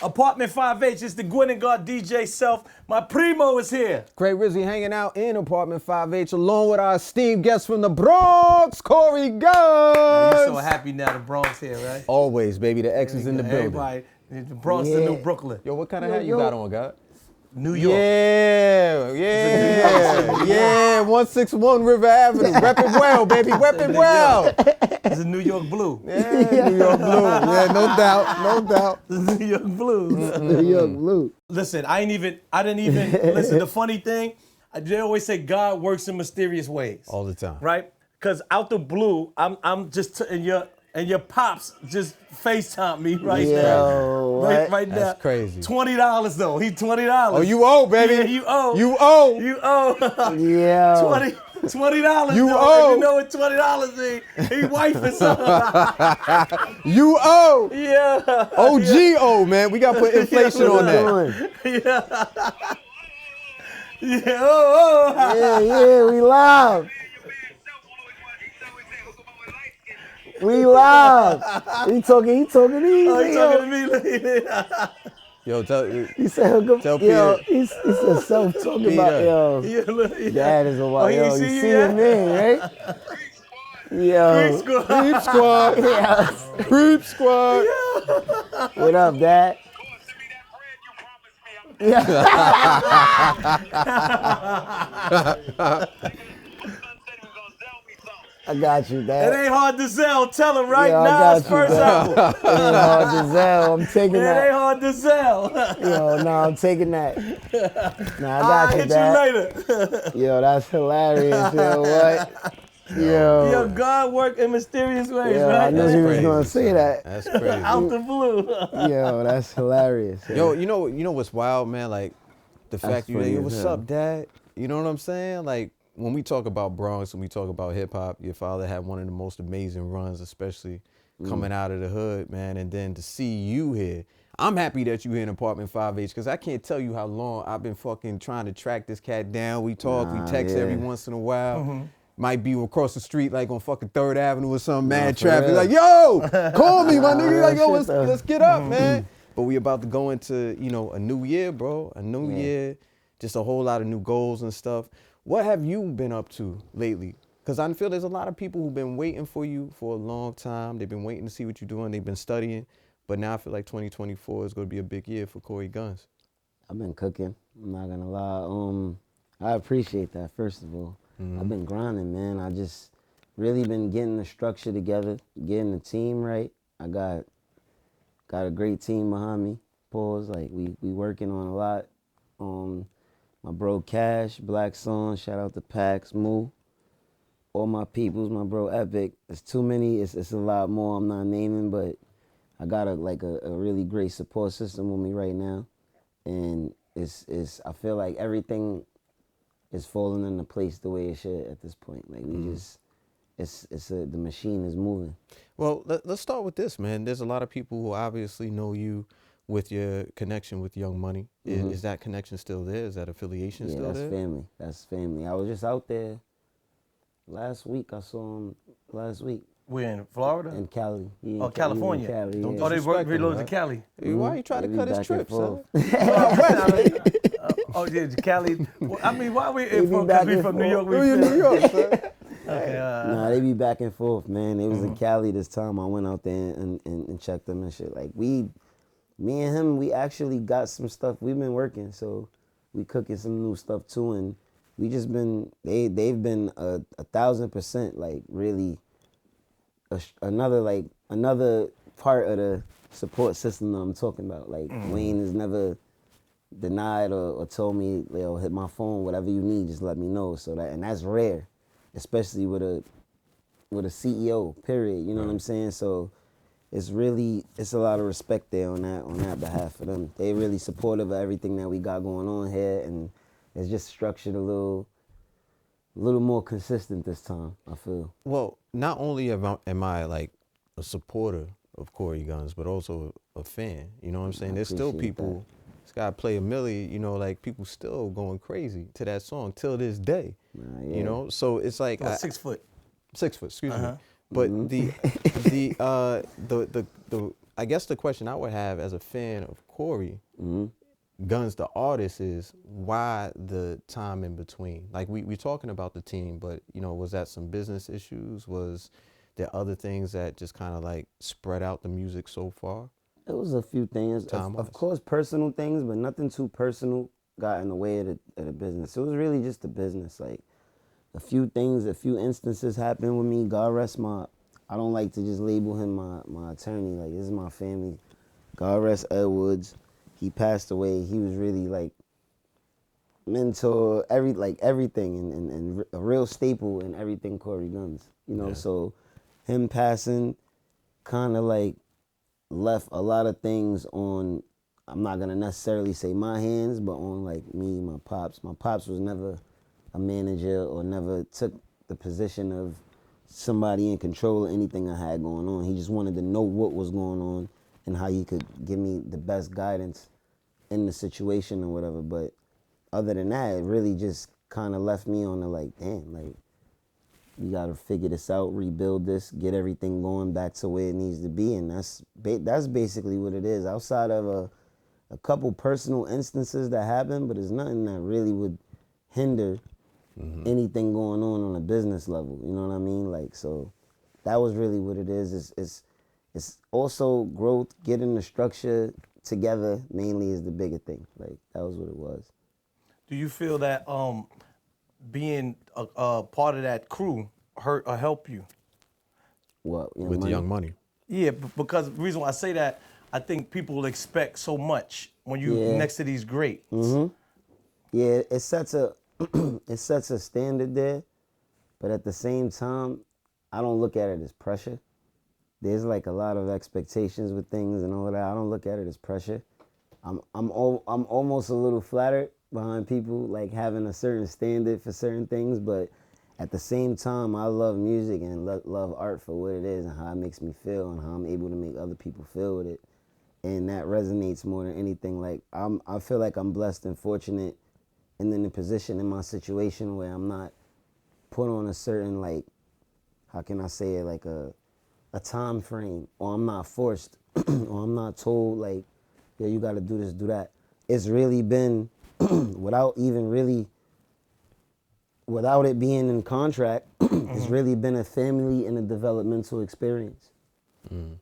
Apartment 5H, it's the Gwen and God DJ Self. My primo is here. Great Rizzy hanging out in Apartment 5H along with our esteemed guest from the Bronx, Cory Gunz. You're so happy now the Bronx here, right? Always, baby. The X is in the building. Everybody, the Bronx is the new Brooklyn. Yo, what kind of hat you got on, God? New York. Yeah. 161 River Avenue. Rep it well, baby. Rep it well. It's a New York blue. Yeah, New York blue. Yeah, no doubt. It's New York blue. New York blue. Listen, I didn't even listen. The funny thing, they always say God works in mysterious ways. All the time. Right? Because out the blue, I'm just and your pops just FaceTime me right now. Right now. That's crazy. $20 though. He $20. Oh, you owe, baby. Yeah, you owe. You owe. You owe. Yeah. $20. You though. owe. If you know what $20 mean, he wifing something. You owe. Yeah. OG owe, man. We got to put inflation on that. Yeah, we live. We live. He talking easy. Oh, he talking to me. Yo, He said, tell yo, Peter. he said talking about, yo, that is a while. Yo, you see him in, right? Yo. Creep squad. Yes. Creep squad. What up, Dad? Yeah. I got you, Dad. It ain't hard to sell. Tell him right Yeah, now. His first album. It ain't hard to sell. I'm taking It ain't that. hard to sell. Yo, no, I'm taking that. Nah, I got I'll you, hit Dad. you later. Yo, that's hilarious. Yo, what? Yo, God work in mysterious ways, Yo, right? I knew he was gonna say that. That's crazy. Out the blue. Yo, that's hilarious. Yo, you know what's wild, man? Like the fact you funny yo, as what's hell. up, Dad? You know what I'm saying? Like when we talk about Bronx and we talk about hip hop, your father had one of the most amazing runs, especially coming out of the hood, man. And then to see you here, I'm happy that you here in Apartment 5H because I can't tell you how long I've been fucking trying to track this cat down. We talk, we text every once in a while. Might be across the street, like on fucking 3rd Avenue or some mad traffic. real. Like, yo, call me, my nigga. Like, yo, Shit, though. let's get up, man. But we about to go into, a new year, bro. A new year, just a whole lot of new goals and stuff. What have you been up to lately? Because I feel there's a lot of people who've been waiting for you for a long time. They've been waiting to see what you're doing. They've been studying. But now I feel like 2024 is going to be a big year for Cory Gunz. I've been cooking. I'm not gonna lie. I appreciate that, first of all. I've been grinding, man. I just really been getting the structure together, getting the team right. I got a great team behind me. Pause. Like we working on a lot. My bro Cash, Black Song, shout out to Pax, Moo. All my peoples, my bro Epic. It's too many. It's a lot more I'm not naming, but I got a really great support system with me right now, and it's I feel like everything is falling into place the way it should at this point. Like we just, the machine is moving. Well, let's start with this, man. There's a lot of people who obviously know you with your connection with Young Money. Is that connection still there? Is that affiliation still there? Yeah, that's family. That's family. I was just out there last week. I saw him last week. We're in Florida? In Cali. California. Cali, Don't Oh, they disrespect reloaded him, to Cali. Hey, why you trying to cut his back and trip, son? forth. Oh, yeah, Cali. Well, I mean, why we They be from, back cause we and from New forth. York? We in New York, son. Okay, Nah, they be back and forth, man. They was in Cali this time. I went out there and checked them and shit. Like me and him, we actually got some stuff. We've been working, so we cooking some new stuff too. And we just been, they've been 1,000% like really another part of the support system that I'm talking about. Like Wayne has never denied or told me, yo, hit my phone, whatever you need, just let me know. So that's rare, especially with a CEO, period. You know what I'm saying? So it's a lot of respect there on that behalf of them. They really supportive of everything that we got going on here, and it's just structured a little more consistent this time, I feel. Well, not only am I like a supporter of Cory Gunz, but also a fan. You know what I'm saying? There's still people, this guy Play a Millie, like people still going crazy to that song till this day. You know? So it's like 6 foot. 6 foot, excuse me. But the I guess the question I would have as a fan of Cory Gunz, the artist, is why the time in between? Like we talking about the team, but was that some business issues? Was there other things that just kind of like spread out the music so far? It was a few things. Of course, personal things, but nothing too personal got in the way of the business. It was really just the business. Like, a few instances happened with me. God rest I don't like to just label him my attorney. Like, this is my family. God rest Ed Woods. He passed away. He was really, like, mentor, everything, and a real staple in everything Cory Gunz. So him passing kind of, like, left a lot of things on, I'm not going to necessarily say my hands, but on, like, me, my pops. My pops was never a manager or never took the position of somebody in control of anything I had going on. He just wanted to know what was going on and how he could give me the best guidance in the situation or whatever. But other than that, it really just kind of left me on the, like, damn, like, you got to figure this out, rebuild this, get everything going back to where it needs to be. And that's basically what it is. Outside of a couple personal instances that happened, but it's nothing that really would hinder anything going on a business level. You know what I mean? Like, so that was really what it is. It's also growth, getting the structure together mainly is the bigger thing. Like, that was what it was. Do you feel that being a part of that crew hurt or help you? What? With the Young Money? Yeah, because the reason why I say that, I think people expect so much when you next to these greats. Yeah, it sets a standard there, but at the same time, I don't look at it as pressure. There's like a lot of expectations with things and all that. I don't look at it as pressure. I'm almost a little flattered behind people like having a certain standard for certain things, but at the same time, I love music and love art for what it is and how it makes me feel and how I'm able to make other people feel with it, and that resonates more than anything. Like, I feel like I'm blessed and fortunate, and in the position in my situation where I'm not put on a certain, like, how can I say it, like a time frame, or I'm not forced, or I'm not told, like, yeah, you gotta do this, do that. It's really been, without it being in contract, it's really been a family and a developmental experience. You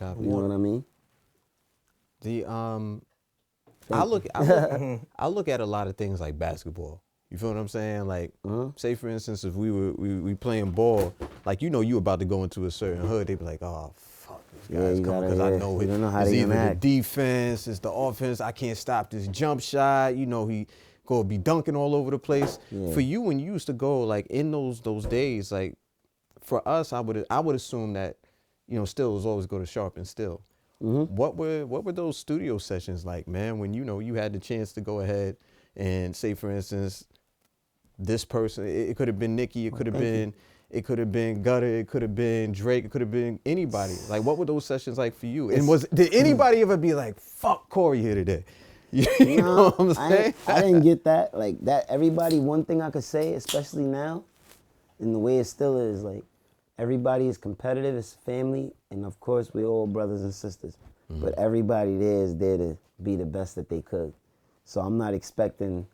know what I mean? I look at a lot of things like basketball. You feel what I'm saying? Like, say for instance, if we playing ball, like, you about to go into a certain hood, they be like, oh fuck, this guy's coming because I know it's either the defense, it's the offense. I can't stop this jump shot. He go be dunking all over the place. Yeah. For you, when you used to go, like, in those days, like, for us, I would assume that, Stills always go to Sharp and Still. What were those studio sessions like, man, when you had the chance to go ahead and say, for instance, this person, it could have been Nicki, it could have been Gutter, it could have been Drake, it could have been anybody. Like, what were those sessions like for you? And did anybody ever be like, fuck Cory here today? You know what I'm saying? I didn't get that. Like, that, everybody, one thing I could say, especially now, and the way it still is, like, everybody is competitive, it's family, and of course, we're all brothers and sisters. But everybody there is there to be the best that they could. So I'm not expecting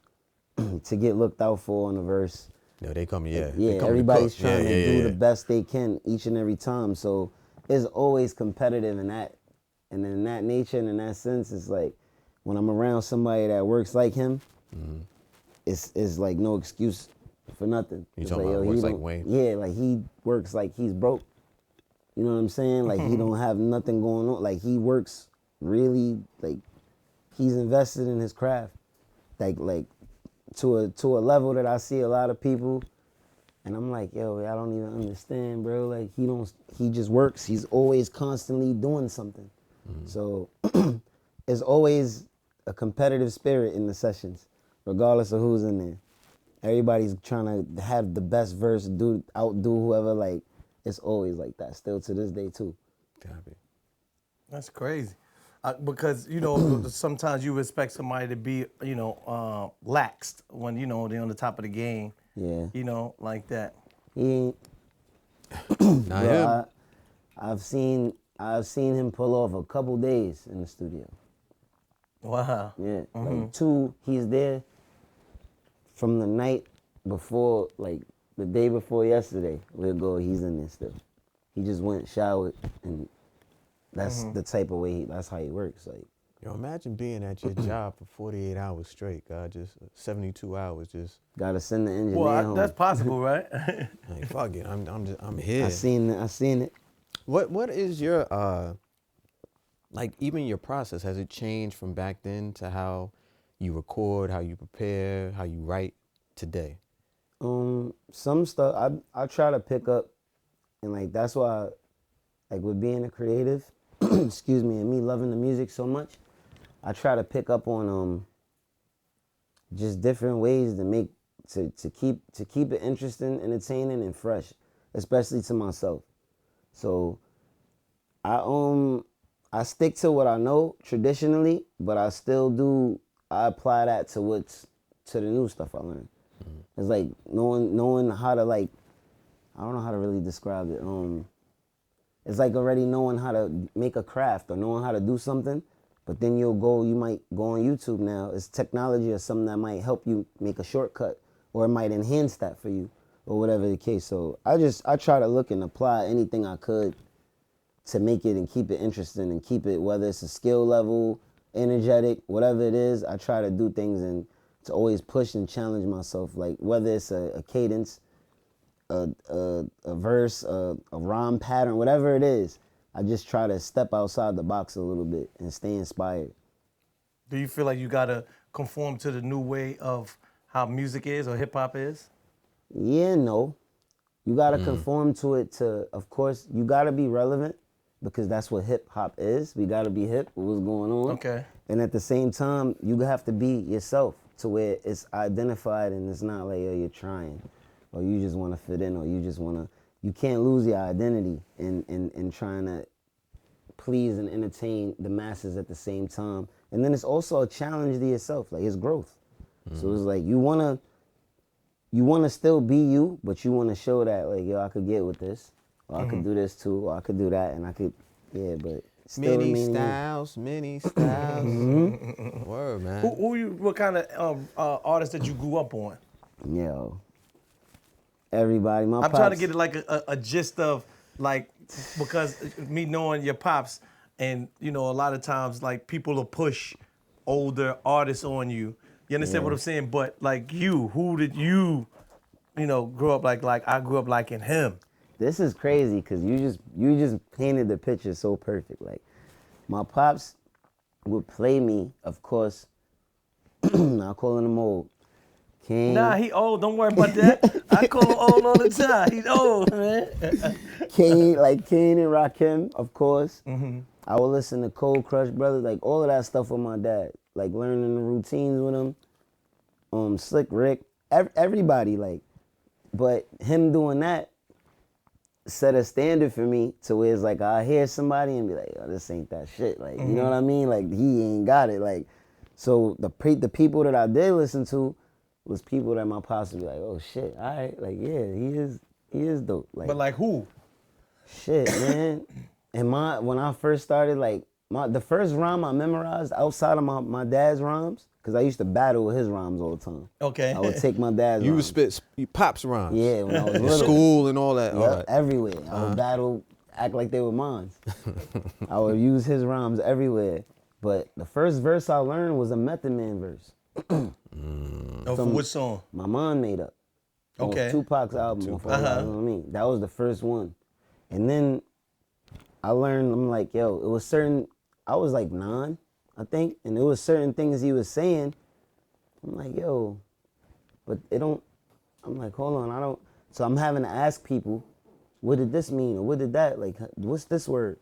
to get looked out for on the verse. No, they come, yeah. Yeah, everybody's trying to do the best they can each and every time. So it's always competitive in that. And in that nature and in that sense, it's like, when I'm around somebody that works like him, it's like no excuse for nothing. You talking about works like Wayne? Yeah, like, he works like he's broke. You know what I'm saying? Like, he don't have nothing going on. Like, he works really, like, he's invested in his craft. Like to a level that I see a lot of people, and I'm like, yo, I don't even understand, bro. Like, he just works. He's always constantly doing something. So it's always a competitive spirit in the sessions, regardless of who's in there. Everybody's trying to have the best verse, outdo whoever. Like, it's always like that, still to this day too. That's crazy. Because, sometimes you expect somebody to be, laxed when, they're on the top of the game. Yeah. Like that. He ain't. Bro, I've seen I've seen him pull off a couple days in the studio. Wow. Yeah, like 2, he's there from the night before, like the day before yesterday. We'll go, he's in there still. He just went, showered, and that's the type of way, that's how he works. Like, Yo, imagine being at your job for 48 hours straight, God, just 72 hours, just. gotta send the engineer Well, home. that's possible, right? Like, fuck it, I'm here. I seen it. What is your like even your process? Has it changed from back then to how you record, how you prepare, how you write today? Some stuff I try to pick up, and like that's why, like with being a creative, excuse me, and me loving the music so much, I try to pick up on just different ways to make to keep it interesting, entertaining, and fresh, especially to myself. So I stick to what I know traditionally, but I apply that to the new stuff I learned. It's like knowing how to, like, I don't know how to really describe it. It's like already knowing how to make a craft or knowing how to do something, but then you might go on YouTube now. It's technology or something that might help you make a shortcut, or it might enhance that for you, or whatever the case. So I try to look and apply anything I could to make it and keep it interesting and keep it, whether it's a skill level, energetic, whatever it is, I try to do things and to always push and challenge myself. Like whether it's a cadence, a verse, a rhyme pattern, whatever it is, I just try to step outside the box a little bit and stay inspired. Do you feel like you gotta conform to the new way of how music is or hip hop is? Yeah, no. You gotta conform to it of course, you gotta be relevant because that's what hip hop is. We gotta be hip with what's going on. Okay. And at the same time, you have to be yourself to where it's identified and it's not like, oh, you're trying, or you just wanna fit in, or you can't lose your identity in trying to please and entertain the masses at the same time. And then it's also a challenge to yourself, like it's growth. So it's like you wanna still be you, but you wanna show that, like, yo, I could get with this, or I could do this too, or I could do that, and I could, yeah, but still Many remaining styles. Word, man. What kind of artist that you grew up on? me. Yo, everybody, my I'm pops, trying to get it like a gist of, like, because me knowing your pops, and you know, a lot of times like people will push older artists on you. You understand what I'm saying? But like you, who did you grow up like? Like I grew up liking him. This is crazy because you just painted the picture so perfect. Like my pops would play me, of course. Not calling him old. King. Nah, he old. Don't worry about that. I call him old all the time. He's old, man. Kane and Rakim, of course. I would listen to Cold Crush Brothers, like all of that stuff with my dad. Like learning the routines with him. Slick Rick, everybody, like. But him doing that set a standard for me to where it's like I hear somebody and be like, oh, this ain't that shit. Like, you know what I mean? Like he ain't got it. Like, so the people that I did listen to was people that my pops would be like, oh shit, all right, like yeah, he is dope. Like, But like who? shit, man. And when I first started, like the first rhyme I memorized outside of my dad's rhymes, because I used to battle with his rhymes all the time. Okay. I would take my dad's You would rhymes. spit pops rhymes. Yeah, when I was In little. school and all that. Yep, all right. everywhere. I would battle, act like they were mine. I would use his rhymes everywhere. But the first verse I learned was a Method Man verse. Oh, from which song? My mom made up. Okay. On Tupac's album. You know what I mean? That was the first one. And then I learned, I'm like, yo, it was certain, I was like 9, I think, and there was certain things he was saying. I'm like, yo, but it don't, I'm like, hold on, I don't, so I'm having to ask people, what did this mean, or what did that, like, what's this word?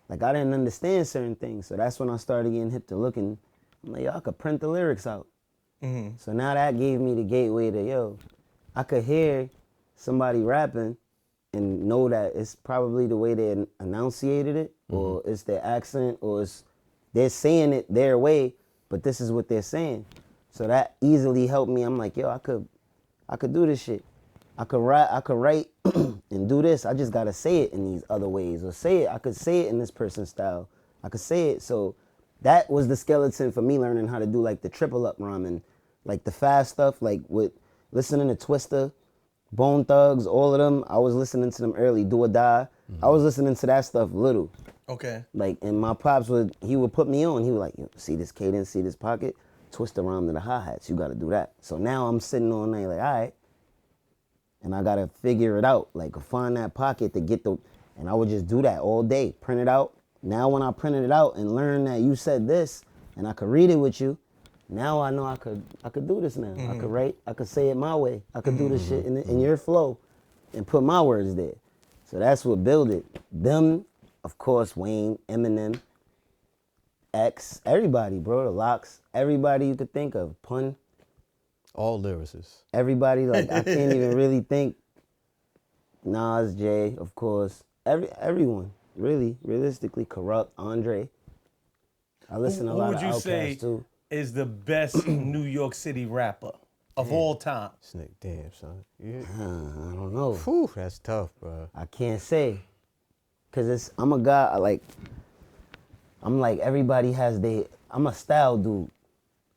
Like, I didn't understand certain things, so that's when I started getting hip to looking. I'm like, yo, I could print the lyrics out. So now that gave me the gateway to, yo, I could hear somebody rapping and know that it's probably the way they enunciated it, or it's their accent, or they're saying it their way, but this is what they're saying. So that easily helped me. I'm like, yo, I could do this shit. I could write and do this. I just gotta say it in these other ways, or say it. I could say it in this person's style. I could say it. So that was the skeleton for me learning how to do like the triple up rhyming, like the fast stuff, like with listening to Twista, Bone Thugs, all of them. I was listening to them early. Do or Die. I was listening to that stuff little. Okay. Like, and my pops he would put me on. He would like, see this cadence, see this pocket, twist the rhyme to the hi-hats. You got to do that. So now I'm sitting on there like, all right. And I got to figure it out. Like, find that pocket to get and I would just do that all day. Print it out. Now when I printed it out and learned that you said this, and I could read it with you, now I know I could do this now. I could write, I could say it my way. I could do this shit in your flow and put my words there. So that's what built it. Them, of course, Wayne, Eminem, X, everybody, bro, the Locks, everybody you could think of, Pun. All lyricists. Everybody, like, I can't even really think. Nas, Jay, of course. Everyone, really, realistically, Corrupt, Andre. I listen to a lot of Outkast, too. Is the best New York City rapper of all time? Snake, damn, son. Yeah. I don't know. Whew, that's tough, bro. I can't say. Because I'm a guy, I'm like, everybody has I'm a style dude.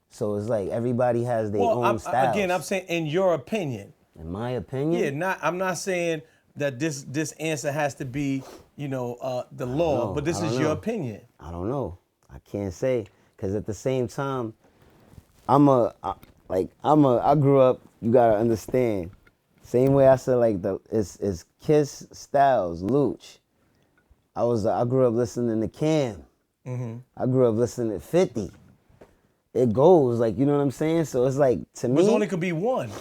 So it's like everybody has their own styles. Again, I'm saying in your opinion. In my opinion? Yeah, I'm not saying that this answer has to be, the law, but this is your opinion. I don't know. I can't say. Because at the same time, I grew up, you gotta understand. Same way I said, like, it's Kiss, Styles, Luch. I grew up listening to Cam. I grew up listening to 50. It goes, like, you know what I'm saying? So it's like, to me. But only could be one. I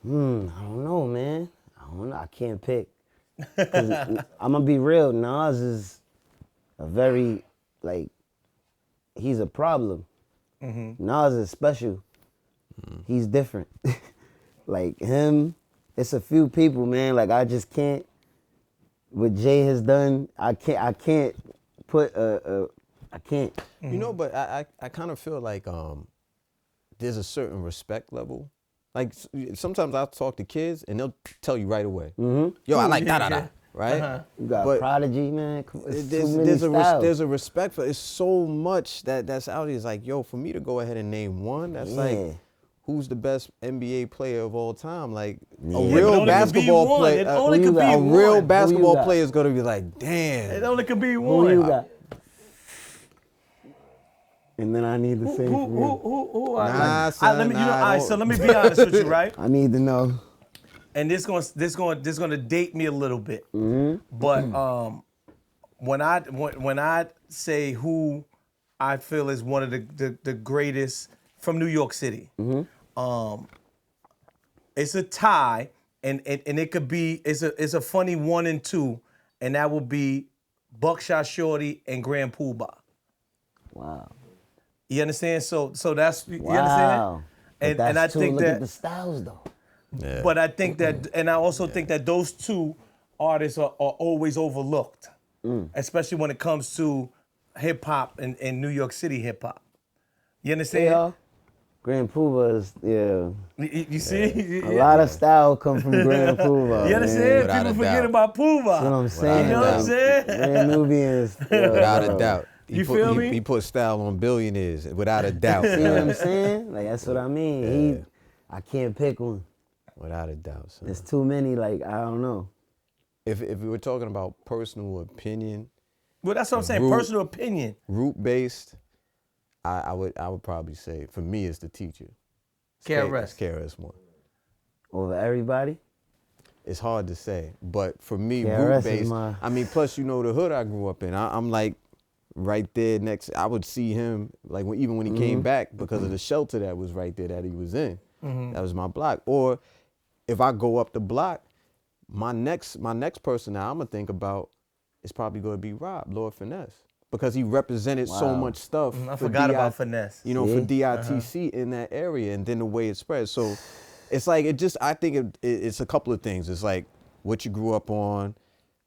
don't know, man. I don't know. I can't pick. 'Cause I'm gonna be real. Nas is a very, like, he's a problem. Nas is special. He's different. Like him, it's a few people, man. Like, I just can't. What Jay has done, I can't put I can't. But I kind of feel like there's a certain respect level. Like, sometimes I'll talk to kids and they'll tell you right away. Yo, I like da-da-da, right? You got Prodigy, man. There's a respect for it. It's so much that's out here. It's like, yo, for me to go ahead and name one, that's like, who's the best NBA player of all time? Like, a real basketball player. A real basketball player is gonna be like, damn. It only could be one. Who you got? And then I need to say who son, let me be honest with you, right? I need to know. And this gonna date me a little bit. But when I say who I feel is one of the greatest from New York City, it's a tie, and it could be it's a funny 1 and 2, and that would be Buckshot Shorty and Grand Poobah. Wow. You understand? So that's you Wow. understand? And I think look that at the styles though. Yeah. But I think that, and I also think that those two artists are always overlooked, especially when it comes to hip hop and New York City hip hop. You understand? Yeah. Grand Poobah is, You see? A lot of style come from Grand Poobah. You understand? Without People a forget doubt. about Poobah. That's what I'm saying. You know what I'm saying? Grand Nubians. Without a doubt. You feel me? He put style on billionaires, without a doubt. See what I'm saying? Like, that's what I mean. I can't pick one. Without a doubt, son. There's too many, like, I don't know. If we were talking about personal opinion, Well, that's what I'm saying. Personal opinion. root based, I would probably say for me it's the teacher. KRS. KRS-One. Over everybody? It's hard to say, but for me, KRS root is based. my- I mean, plus the hood I grew up in. I'm like right there next. I would see him like even when he came back because of the shelter that was right there that he was in. That was my block. Or if I go up the block, my next person now I'm gonna think about is probably gonna be Rob, Lord Finesse, because he represented so much stuff. I forgot about Finesse. You know, for DITC in that area, and then the way it spread. So it's like I think it's a couple of things. It's like what you grew up on,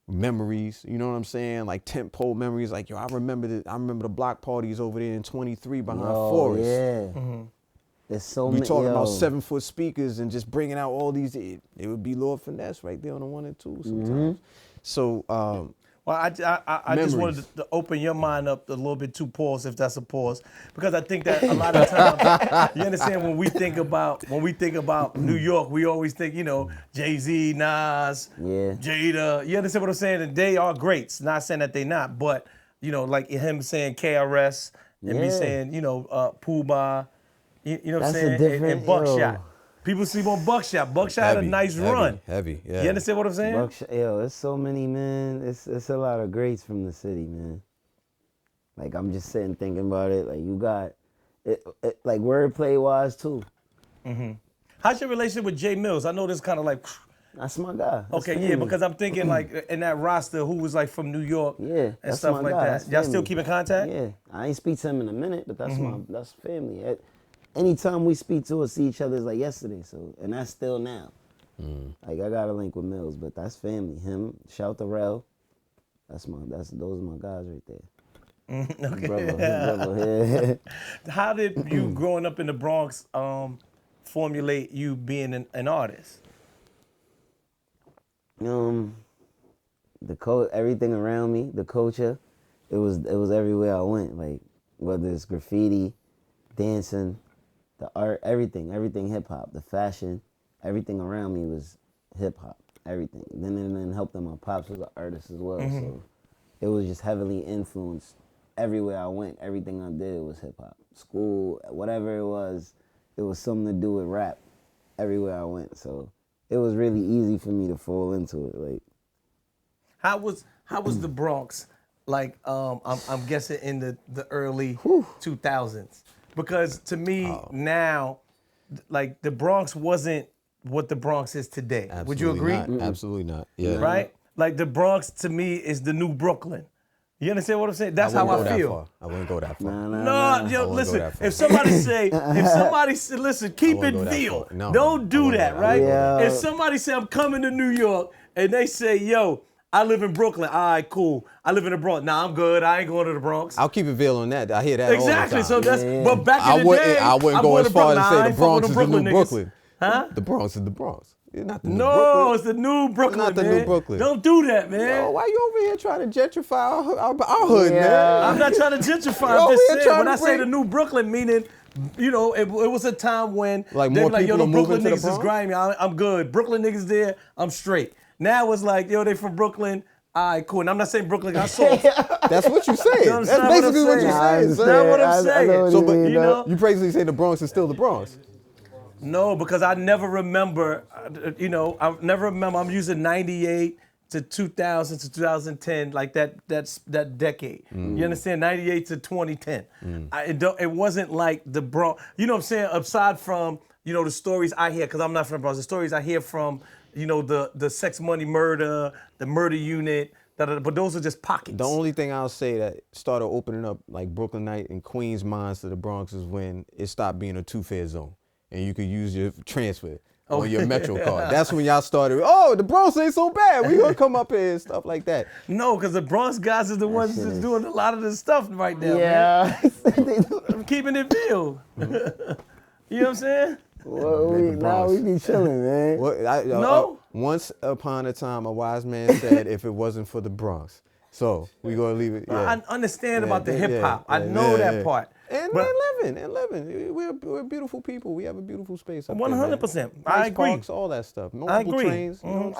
memories. You know what I'm saying? Like tentpole memories. Like, yo, I remember the block parties over there in 23 behind Forest. Yeah. There's so we many. talking about 7-foot speakers and just bringing out all these. It would be Lord Finesse right there on the 1 and 2 sometimes. So Well, I just wanted to open your mind up a little bit to pause, if that's a pause, because I think that a lot of times, you understand, when we think about New York, we always think, Jay-Z, Nas, Jada. You understand what I'm saying? And they are greats. Not saying that they not, but like him saying KRS and me saying Pooh. You know what I'm saying? And Buckshot. People sleep on Buckshot. Buckshot had a nice run. Heavy, yeah. You understand what I'm saying? Buckshot, it's so many, man. It's a lot of greats from the city, man. Like, I'm just sitting thinking about it. Like, you got, like, wordplay-wise, too. Mm-hmm. How's your relationship with Jay Mills? I know this kind of like... That's my guy. That's okay, family. because I'm thinking, like, in that roster, who was, like, from New York and that's stuff my like guy. that. That's Y'all family. still keep in contact? Yeah. I ain't speak to him in a minute, but that's family. Anytime we speak to or see each other, it's like yesterday. So, and that's still now. Like, I got a link with Mills, but that's family. Him, shout to Rel. Those are my guys right there. Okay. Brother. How did you growing up in the Bronx formulate you being an artist? Everything around me, the culture, it was everywhere I went. Like, whether it's graffiti, dancing, the art, everything hip hop, the fashion, everything around me was hip hop, everything. Then helped that my pops was an artist as well, so it was just heavily influenced. Everywhere I went, everything I did was hip hop. School, whatever it was something to do with rap. Everywhere I went, so it was really easy for me to fall into it. Like, how was the Bronx? Like, I'm guessing in the early 2000s. Because to me now, like, the Bronx wasn't what the Bronx is today. Absolutely Would you agree? Not. Absolutely not. Yeah. Right? Like, the Bronx to me is the new Brooklyn. You understand what I'm saying? That's how I feel. I wouldn't go that far. No, yo, listen. If somebody say, listen, keep it real. No, don't do that, right? Yeah. If somebody say I'm coming to New York and they say, yo, I live in Brooklyn. All right, cool. I live in the Bronx. Nah, I'm good. I ain't going to the Bronx. I'll keep it real on that. I hear that exactly. all the time. So that's. But back in the day, I wouldn't go as far as to say the Bronx is the new niggas. Brooklyn. Huh? The Bronx is the Bronx. It's not the new No, Brooklyn. it's the new Brooklyn, Not the man. new Brooklyn. Don't do that, man. Yo, why you over here trying to gentrify our hood, Yeah. man? I'm not trying to gentrify. Yo, I'm we just ain't saying, trying when to I say bring- the new Brooklyn, meaning, it was a time when Like, they more were like, yo, people the are Brooklyn moving to the niggas is Bronx? grimy. I'm good. Brooklyn niggas there, I'm straight. Now it's like, yo, they from Brooklyn. All right, cool. And I'm not saying Brooklyn got soft. That's what you saying. No, That's not what I'm basically what saying. you're I saying. understand. Not what I'm I saying. know what So, you but mean, you know, you basically say the Bronx is still the Bronx. No, because I never remember, I'm using 98 to 2000 to 2010, like that decade. You understand? 98 to 2010. It wasn't like the Bronx, you know what I'm saying? Aside from, the stories I hear, because I'm not from the Bronx, the stories I hear from, the sex, money, murder, the murder unit, but those are just pockets. The only thing I'll say that started opening up like Brooklynite and Queens minds to the Bronx is when it stopped being a two-fare zone and you could use your transfer on your Metro card. That's when y'all started, the Bronx ain't so bad. We gonna come up here and stuff like that. No, because the Bronx guys are the ones that's doing a lot of this stuff right now, man. yeah. I'm keeping it real. You know what I'm saying? Well, we be chilling, man. No? Once upon a time, a wise man said, if it wasn't for the Bronx. So we gonna leave it. Yeah. I understand about the hip hop. I know that part. And but living. We're beautiful people. We have a beautiful space. 100%. I agree. Parks, all that stuff. Multiple trains. You know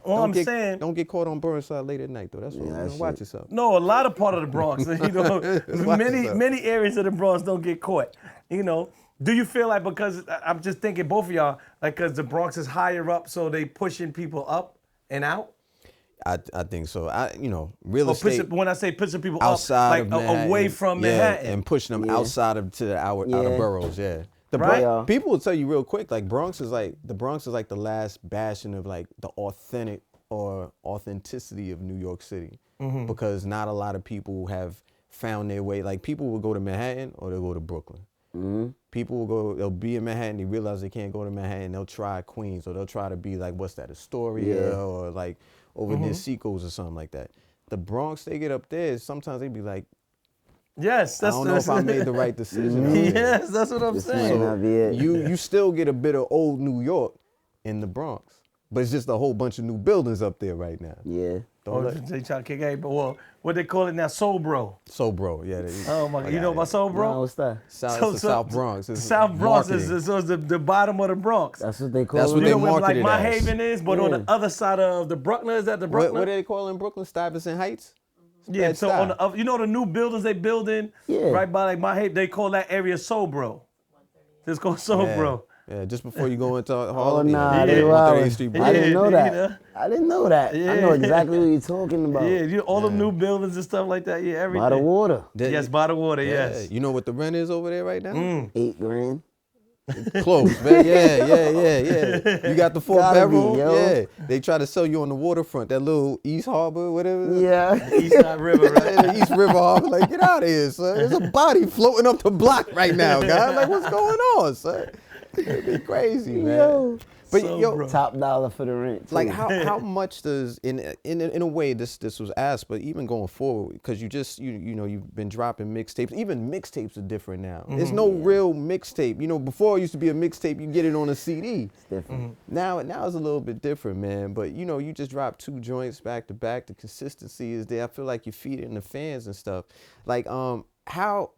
what I'm saying? Don't get caught on Burnside late at night though. That's what. Watch yourself. No, a lot of part of the Bronx. Many areas of the Bronx don't get caught. Do you feel like, because I'm just thinking both of y'all, like, because the Bronx is higher up, so they pushing people up and out? I think so. Real estate. When I say pushing people outside up, of like Manhattan, away from Manhattan, and pushing them outside of to the outer boroughs. Yeah, Right? People will tell you real quick, like the Bronx is like the last bastion of like the authentic or authenticity of New York City, because not a lot of people have found their way. Like, people will go to Manhattan or they'll go to Brooklyn. People will they'll be in Manhattan, they realize they can't go to Manhattan, they'll try Queens, or they'll try to be like, what's that, Astoria, or like over near Seacoast or something like that. The Bronx, they get up there, sometimes they be like, Yes, I that's don't know if I made the right decision. out there. Yes, that's what I'm This saying. might not be it. You still get a bit of old New York in the Bronx, but it's just a whole bunch of new buildings up there right now. Yeah. Oh, they try to kick A, but well, what they call it now, Soul Bro. So, bro, yeah. Oh my God, you know about Soul Bro? No, what's that? South, it's the South Bronx. It's South Bronx marketing. is the bottom of the Bronx. That's what they call That's it. what You they know where like marketed my as. Haven is, but on the other side of the Bruckner, is that the Bruckner? What do they call it in Brooklyn? Stuyvesant Heights? Yeah, so on the you know the new buildings they building Yeah. right by like my Haven, they call that area Soul Bro. It's called Soul Bro. Yeah, just before you go into Oh, Harlem. nah, Yeah. they 138th wildin'. Street. I didn't know you that. know. I didn't know that. I know exactly what you're talking about. Yeah, all them new buildings and stuff like that. Yeah, everything. By the water. Yes, by the water. Yeah. Yes. You know what the rent is over there right now? $8 grand. Close, man. Yeah. You got the Fort Gotta be, Beverly. yo. Yeah. They try to sell you on the waterfront, that little East Harbor, whatever. Yeah. East Side River, right? Yeah, the East River Harbor. Like, get out of here, son. There's a body floating up the block right now, guys. Like, what's going on, son? It'd be crazy, man. Yo. But So, yo, bro. Top dollar for the rent. like too. how much does in a way this was asked, but even going forward, because you know you've been dropping mixtapes. Even mixtapes are different now. There's no real mixtape. You know, before it used to be a mixtape, you get it on a CD. It's different. Now it's a little bit different, man. But you know, you just dropped 2 joints back to back. The consistency is there. I feel like you're feeding the fans and stuff. Like how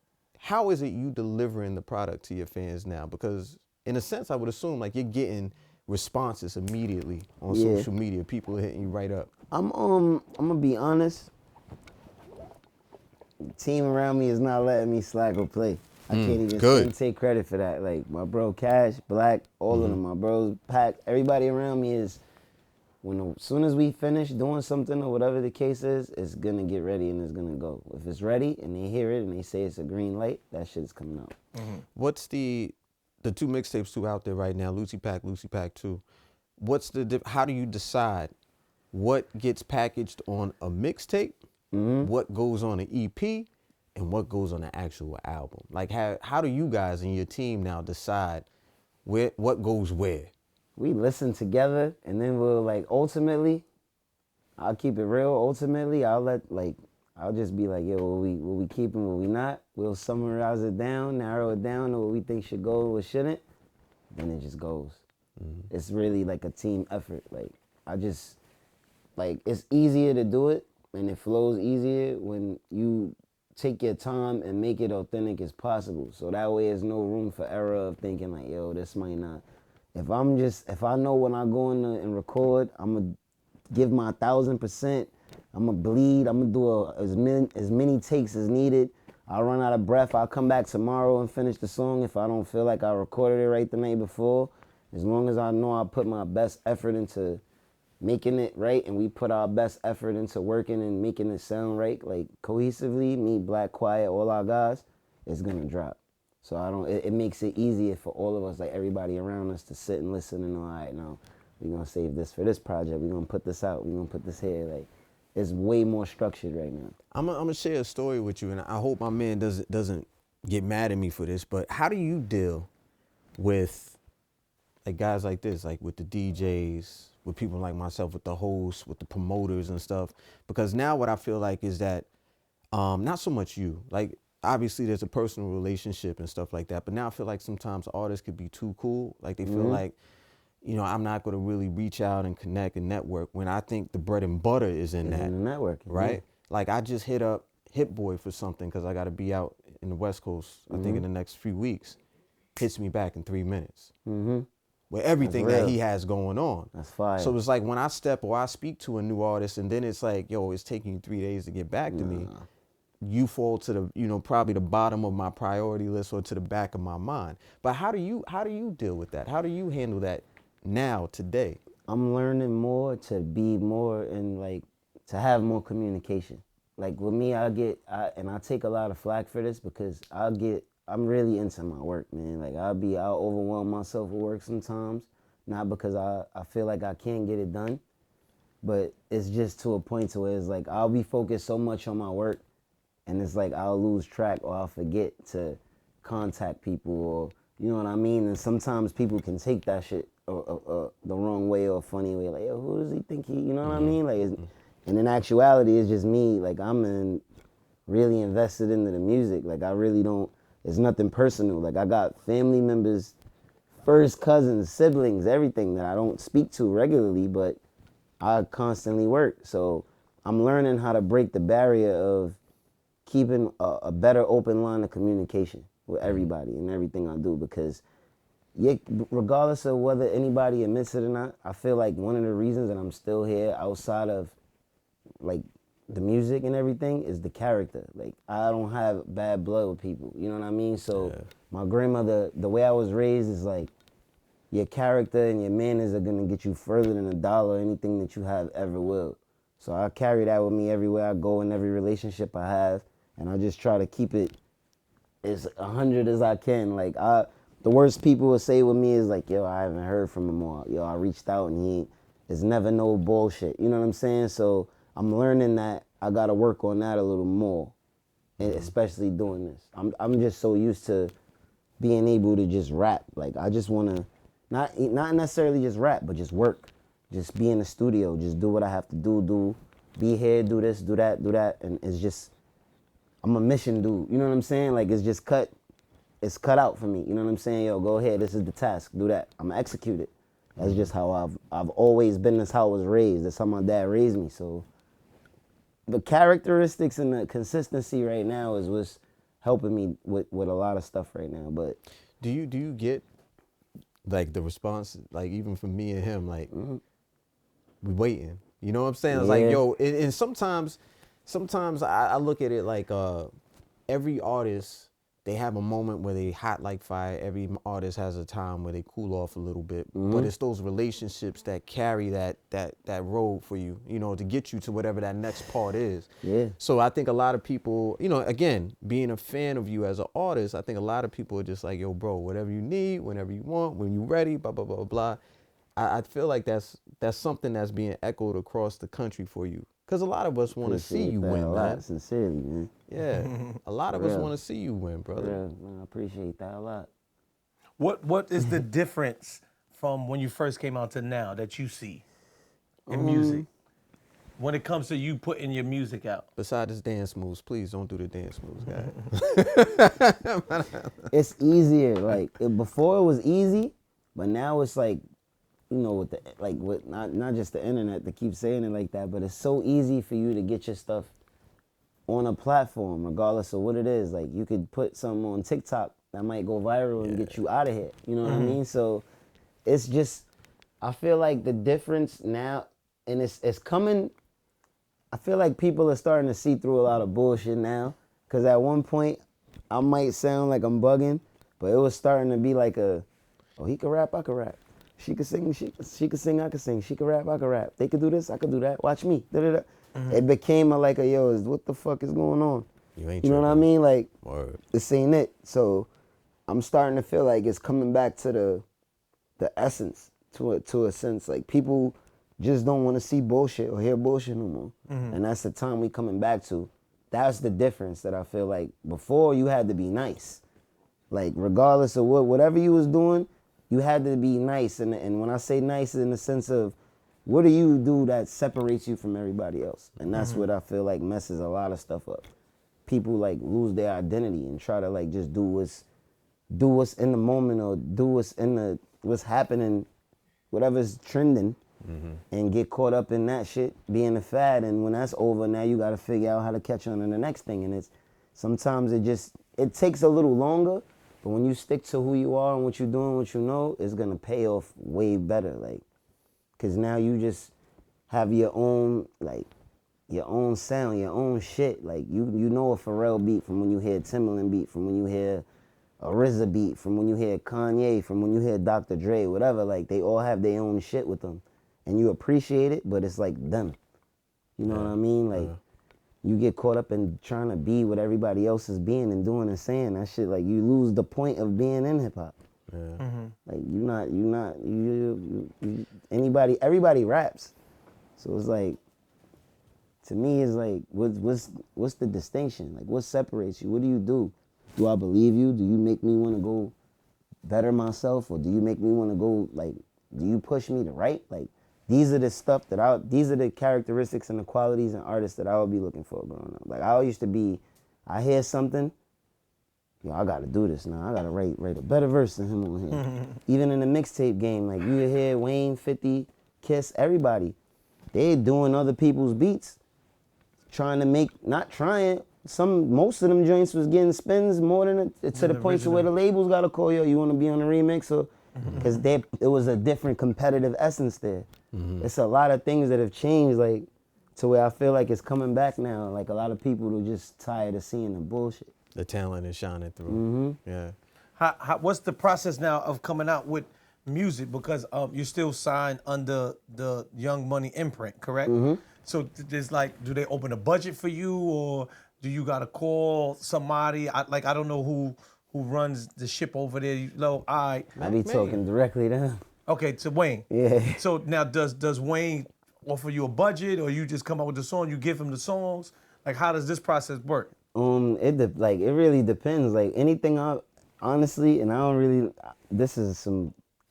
is it you delivering the product to your fans now? Because in a sense, I would assume like you're getting responses immediately on social media. People are hitting you right up. I'm gonna be honest. The team around me is not letting me slack or play. I can't even take credit for that. Like my bro Cash, Black, all of them, my bros, Pac, everybody around me is as soon as we finish doing something or whatever the case is, it's gonna get ready and it's gonna go. If it's ready and they hear it and they say it's a green light, that shit is coming out. What's the 2 mixtapes out there right now, Lucy Pack 2. What's how do you decide what gets packaged on a mixtape, what goes on an EP, and what goes on an actual album? Like how do you guys and your team now decide what goes where? We listen together and then we'll like ultimately, I'll keep it real. Ultimately, I'll just be like, yo, what we keeping, what we not. We'll summarize it down, narrow it down to what we think should go, what shouldn't. Then it just goes. It's really like a team effort. Like it's easier to do it and it flows easier when you take your time and make it authentic as possible. So that way there's no room for error of thinking like, yo, this might not. If I know when I go in and record, I'm gonna give my 1,000%. I'm gonna bleed. I'm gonna do as many takes as needed. I'll run out of breath. I'll come back tomorrow and finish the song if I don't feel like I recorded it right the night before. As long as I know I put my best effort into making it right and we put our best effort into working and making it sound right, like cohesively, me, Black, Quiet, all our guys, it's gonna drop. So it makes it easier for all of us, like everybody around us, to sit and listen and know, all right, now we're gonna save this for this project. We're gonna put this out. We're gonna put this here. Like, it's way more structured right now. I'm gonna share a story with you, and I hope my man doesn't get mad at me for this. But how do you deal with like guys like this, like with the DJs, with people like myself, with the hosts, with the promoters and stuff? Because now what I feel like is that not so much you, like obviously there's a personal relationship and stuff like that, but now I feel like sometimes artists could be too cool. Like they feel like, you know, I'm not going to really reach out and connect and network when I think the bread and butter is in that. In the networking, right? Like I just hit up Hit Boy for something because I got to be out in the West Coast, I think in the next few weeks. Hits me back in 3 minutes. With everything that he has going on. That's fire. So it's like when I step or I speak to a new artist and then it's like, yo, it's taking you 3 days to get back to me. You fall to the, you know, probably the bottom of my priority list or to the back of my mind. But how do you deal with that? How do you handle that now, today? I'm learning more to be more and like to have more communication. Like with me, I take a lot of flack for this because I'm really into my work, man. Like I'll overwhelm myself with work sometimes, not because I feel like I can't get it done, but it's just to a point to where it's like I'll be focused so much on my work and it's like I'll lose track or I'll forget to contact people or, you know what I mean? And sometimes people can take that shit the wrong way or funny way, like, yo, who does he think he, you know what I mean? Like, and in actuality, it's just me, like I'm in really invested into the music. Like I really don't. It's nothing personal. Like I got family members, first cousins, siblings, everything that I don't speak to regularly, but I constantly work. So I'm learning how to break the barrier of keeping a better open line of communication with everybody and everything I do, because regardless of whether anybody admits it or not, I feel like one of the reasons that I'm still here outside of like the music and everything is the character. Like I don't have bad blood with people, you know what I mean? So my grandmother, the way I was raised is like your character and your manners are gonna get you further than a dollar or anything that you have ever will. So I carry that with me everywhere I go, in every relationship I have, and I just try to keep it as 100 as I can. Like the worst people will say with me is like, yo, I haven't heard from him, or yo, I reached out and he ain't. It's never no bullshit. You know what I'm saying? So I'm learning that I gotta work on that a little more, and especially doing this. I'm just so used to being able to just rap. Like I just wanna not necessarily just rap, but just work. Just be in the studio, just do what I have to do, be here, do this, do that, and it's just, I'm a mission dude, you know what I'm saying? Like it's just cut out for me, you know what I'm saying? Yo, go ahead, this is the task, do that. I'm gonna execute it. That's just how I've always been, that's how I was raised, that's how my dad raised me. So the characteristics and the consistency right now is what's helping me with a lot of stuff right now. But do you get like the response, like even from me and him, like we waiting, you know what I'm saying? It's like, yo, and sometimes I look at it like every artist, they have a moment where they hot like fire. Every artist has a time where they cool off a little bit, but it's those relationships that carry that road for you, you know, to get you to whatever that next part is. Yeah. So I think a lot of people, you know, again, being a fan of you as an artist, I think a lot of people are just like, yo, bro, whatever you need, whenever you want, when you're ready, blah, blah, blah, blah. I feel like that's something that's being echoed across the country for you. Because a lot of us want to see you win, a man. lot, sincerely, man. Yeah, a lot of us want to see you win, brother. Man, I appreciate that a lot. What is the difference from when you first came out to now that you see in music? When it comes to you putting your music out? Besides this dance moves, please don't do the dance moves, guys. It's easier. Like before it was easy, but now it's like, you know, with not just the internet to keep saying it like that, but it's so easy for you to get your stuff on a platform, regardless of what it is. Like you could put something on TikTok that might go viral and get you out of here. You know what I mean? So it's just, I feel like the difference now, and it's coming. I feel like people are starting to see through a lot of bullshit now. Cause at one point, I might sound like I'm bugging, but it was starting to be like oh, he could rap, I could rap. She could sing, she could sing, I could sing. She could rap, I could rap. They could do this, I could do that. Watch me. Da-da-da. It became yo, what the fuck is going on? You know what I mean? Like, Word. this ain't it. So I'm starting to feel like it's coming back to the essence, to a sense. Like people just don't want to see bullshit or hear bullshit no more. And that's the time we coming back to. That's the difference that I feel like. Before you had to be nice. Like regardless of whatever you was doing, you had to be nice. And when I say nice, in the sense of, what do you do that separates you from everybody else? And that's what I feel like messes a lot of stuff up. People like lose their identity and try to like just do what's in the moment, or do what's happening, whatever's trending, and get caught up in that shit being a fad. And when that's over, now you got to figure out how to catch on to the next thing. And sometimes it takes a little longer, but when you stick to who you are and what you're doing, what you know, it's gonna pay off way better. Like, cause now you just have your own sound, your own shit. Like you know a Pharrell beat from when you hear Timbaland beat, from when you hear a Rizzy beat, from when you hear Kanye, from when you hear Dr. Dre, whatever. Like they all have their own shit with them, and you appreciate it, but it's like them. You know what I mean? Like you get caught up in trying to be what everybody else is being and doing and saying. That shit, like you lose the point of being in hip hop. Like everybody raps. So it's like, to me, it's like, what's the distinction? Like, what separates you? What do you do? Do I believe you? Do you make me want to go better myself? Or do you make me want to go, like, do you push me to write? Like, these are the stuff these are the characteristics and the qualities and artists that I would be looking for growing up. Like, I used to be I hear something, yo, I gotta do this now. I gotta write a better verse than him on here. Even in the mixtape game, like you hear Wayne, 50, Kiss, everybody, they doing other people's beats, trying to make, not trying, most of them joints was getting spins more than to the point to where the labels gotta call, yo, you wanna be on a remix? Or, because it was a different competitive essence there. It's a lot of things that have changed, like, to where I feel like it's coming back now. Like a lot of people are just tired of seeing the bullshit. The talent is shining through. Yeah. What's the process now of coming out with music? Because you're still signed under the Young Money imprint, correct? So there's like, do they open a budget for you, or do you gotta call somebody? I don't know who runs the ship over there. You know, I be talking directly to him. Okay, to Wayne. Yeah. So now does Wayne offer you a budget, or you just come up with the song, you give him the songs? Like, how does this process work? It really depends. Like anything, honestly, and I don't really.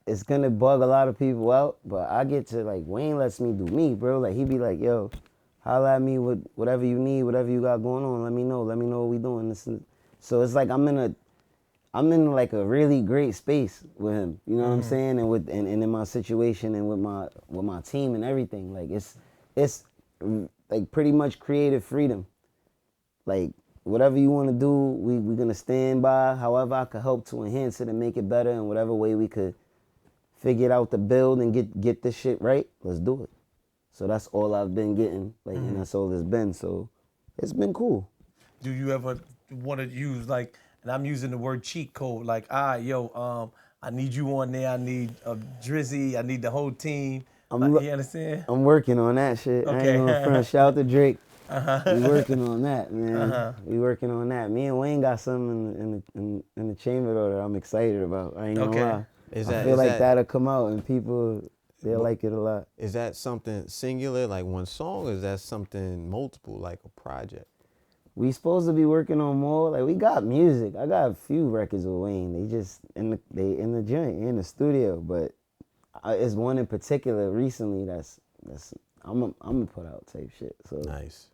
It's gonna bug a lot of people out, but I get to, like, Wayne lets me do me, bro. Like he be like, yo, holla at me with whatever you need, whatever you got going on. Let me know what we doing. So it's like I'm in like a really great space with him. You know what I'm saying? And in my situation and with my team and everything. Like it's like pretty much creative freedom. Like whatever you want to do, we're gonna stand by. However I could help to enhance it and make it better, in whatever way we could figure out the build and get this shit right, let's do it. So that's all I've been getting, like, and that's all it's been. So it's been cool. Do you ever want to use, like, and I'm using the word cheat code, like, I need you on there, I need Drizzy, I need the whole team. You understand? I'm working on that shit. Okay. I ain't gonna front. Shout out to Drake. We working on that, man. We working on that. Me and Wayne got something in the chamber though that I'm excited about. I ain't gonna lie. I feel like that'll come out and people, they'll like it a lot. Is that something singular, like one song, or is that something multiple, like a project? We supposed to be working on more. Like, we got music. I got a few records with Wayne. They just in the joint, in the studio. But it's one in particular recently that's I'm gonna put out type shit. So nice.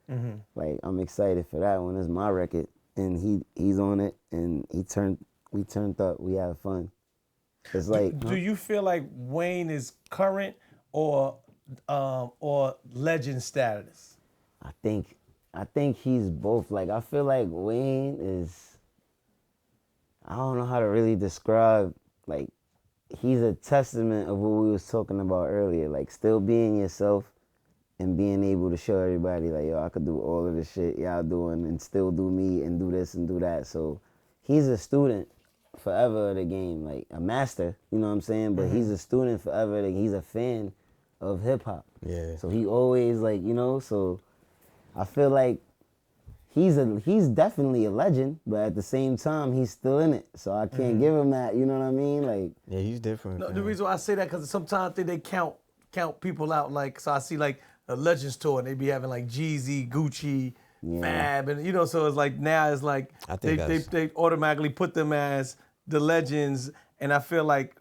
Like, I'm excited for that one. It's my record, and he's on it, and we turned up. We had fun. It's like, do you feel like Wayne is current or legend status? I think he's both. Like, I feel like Wayne is, I don't know how to really describe, like, he's a testament of what we was talking about earlier, like still being yourself and being able to show everybody, like, yo, I could do all of the shit y'all doing and still do me and do this and do that. So he's a student forever of the game, like a master, you know what I'm saying? But he's a student forever. He's a fan of hip hop. Yeah. So he always, like, you know, so I feel like he's definitely a legend, but at the same time, he's still in it. So I can't give him that, you know what I mean? Like, yeah, he's different. No, the reason why I say that, because sometimes I think they count people out. Like, so I see like a Legends tour, and they be having like Jeezy, Gucci, Fab, and, you know, so it's like now it's like they automatically put them as the legends, and I feel like,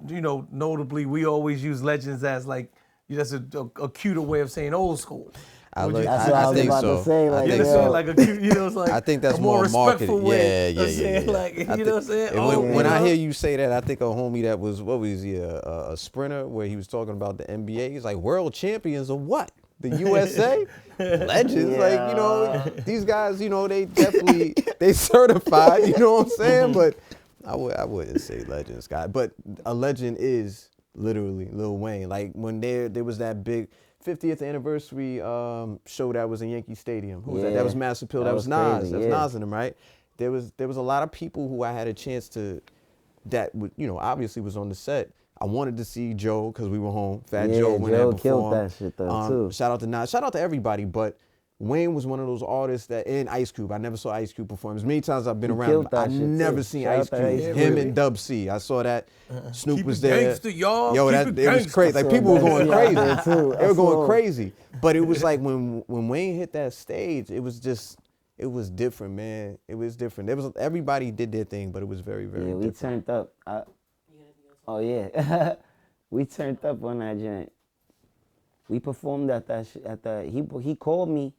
you know, notably we always use legends as like, that's a cuter way of saying old school. That's what I was about to say. Like, like a cute, you know, it's like I think that's a more respectful marketed. way. Yeah. Like, you know what I'm saying? When I hear you say that, I think a homie that was, what was he, a sprinter, where he was talking about the NBA. He's like, world champions of what? The USA? Legends. Yeah. Like, you know, these guys, you know, they definitely, they certified, you know what I'm saying? But I wouldn't say legend, Scott. But a legend is literally Lil Wayne. Like, when there was that big 50th anniversary show that was in Yankee Stadium. Who was that? That was Master Pill. That was Nas. Crazy, that was Nas and them, right? There was a lot of people who I had a chance to, that would, you know, obviously was on the set. I wanted to see Joe because we were home. Fat Joe went there before. Killed that shit though too. Shout out to Nas. Shout out to everybody. But Wayne was one of those artists that, and Ice Cube. I never saw Ice Cube perform. As many times I've been around, I never seen Ice Cube. Him and Dub C. I saw that. Snoop was there. Gangster, y'all. Yo, it was crazy. Like, people were going crazy. They were going crazy. But it was like when Wayne hit that stage, it was just, it was different, man. It was different. There was, everybody did their thing, but it was very, very different. We turned up. We turned up on that joint. We performed at that he called me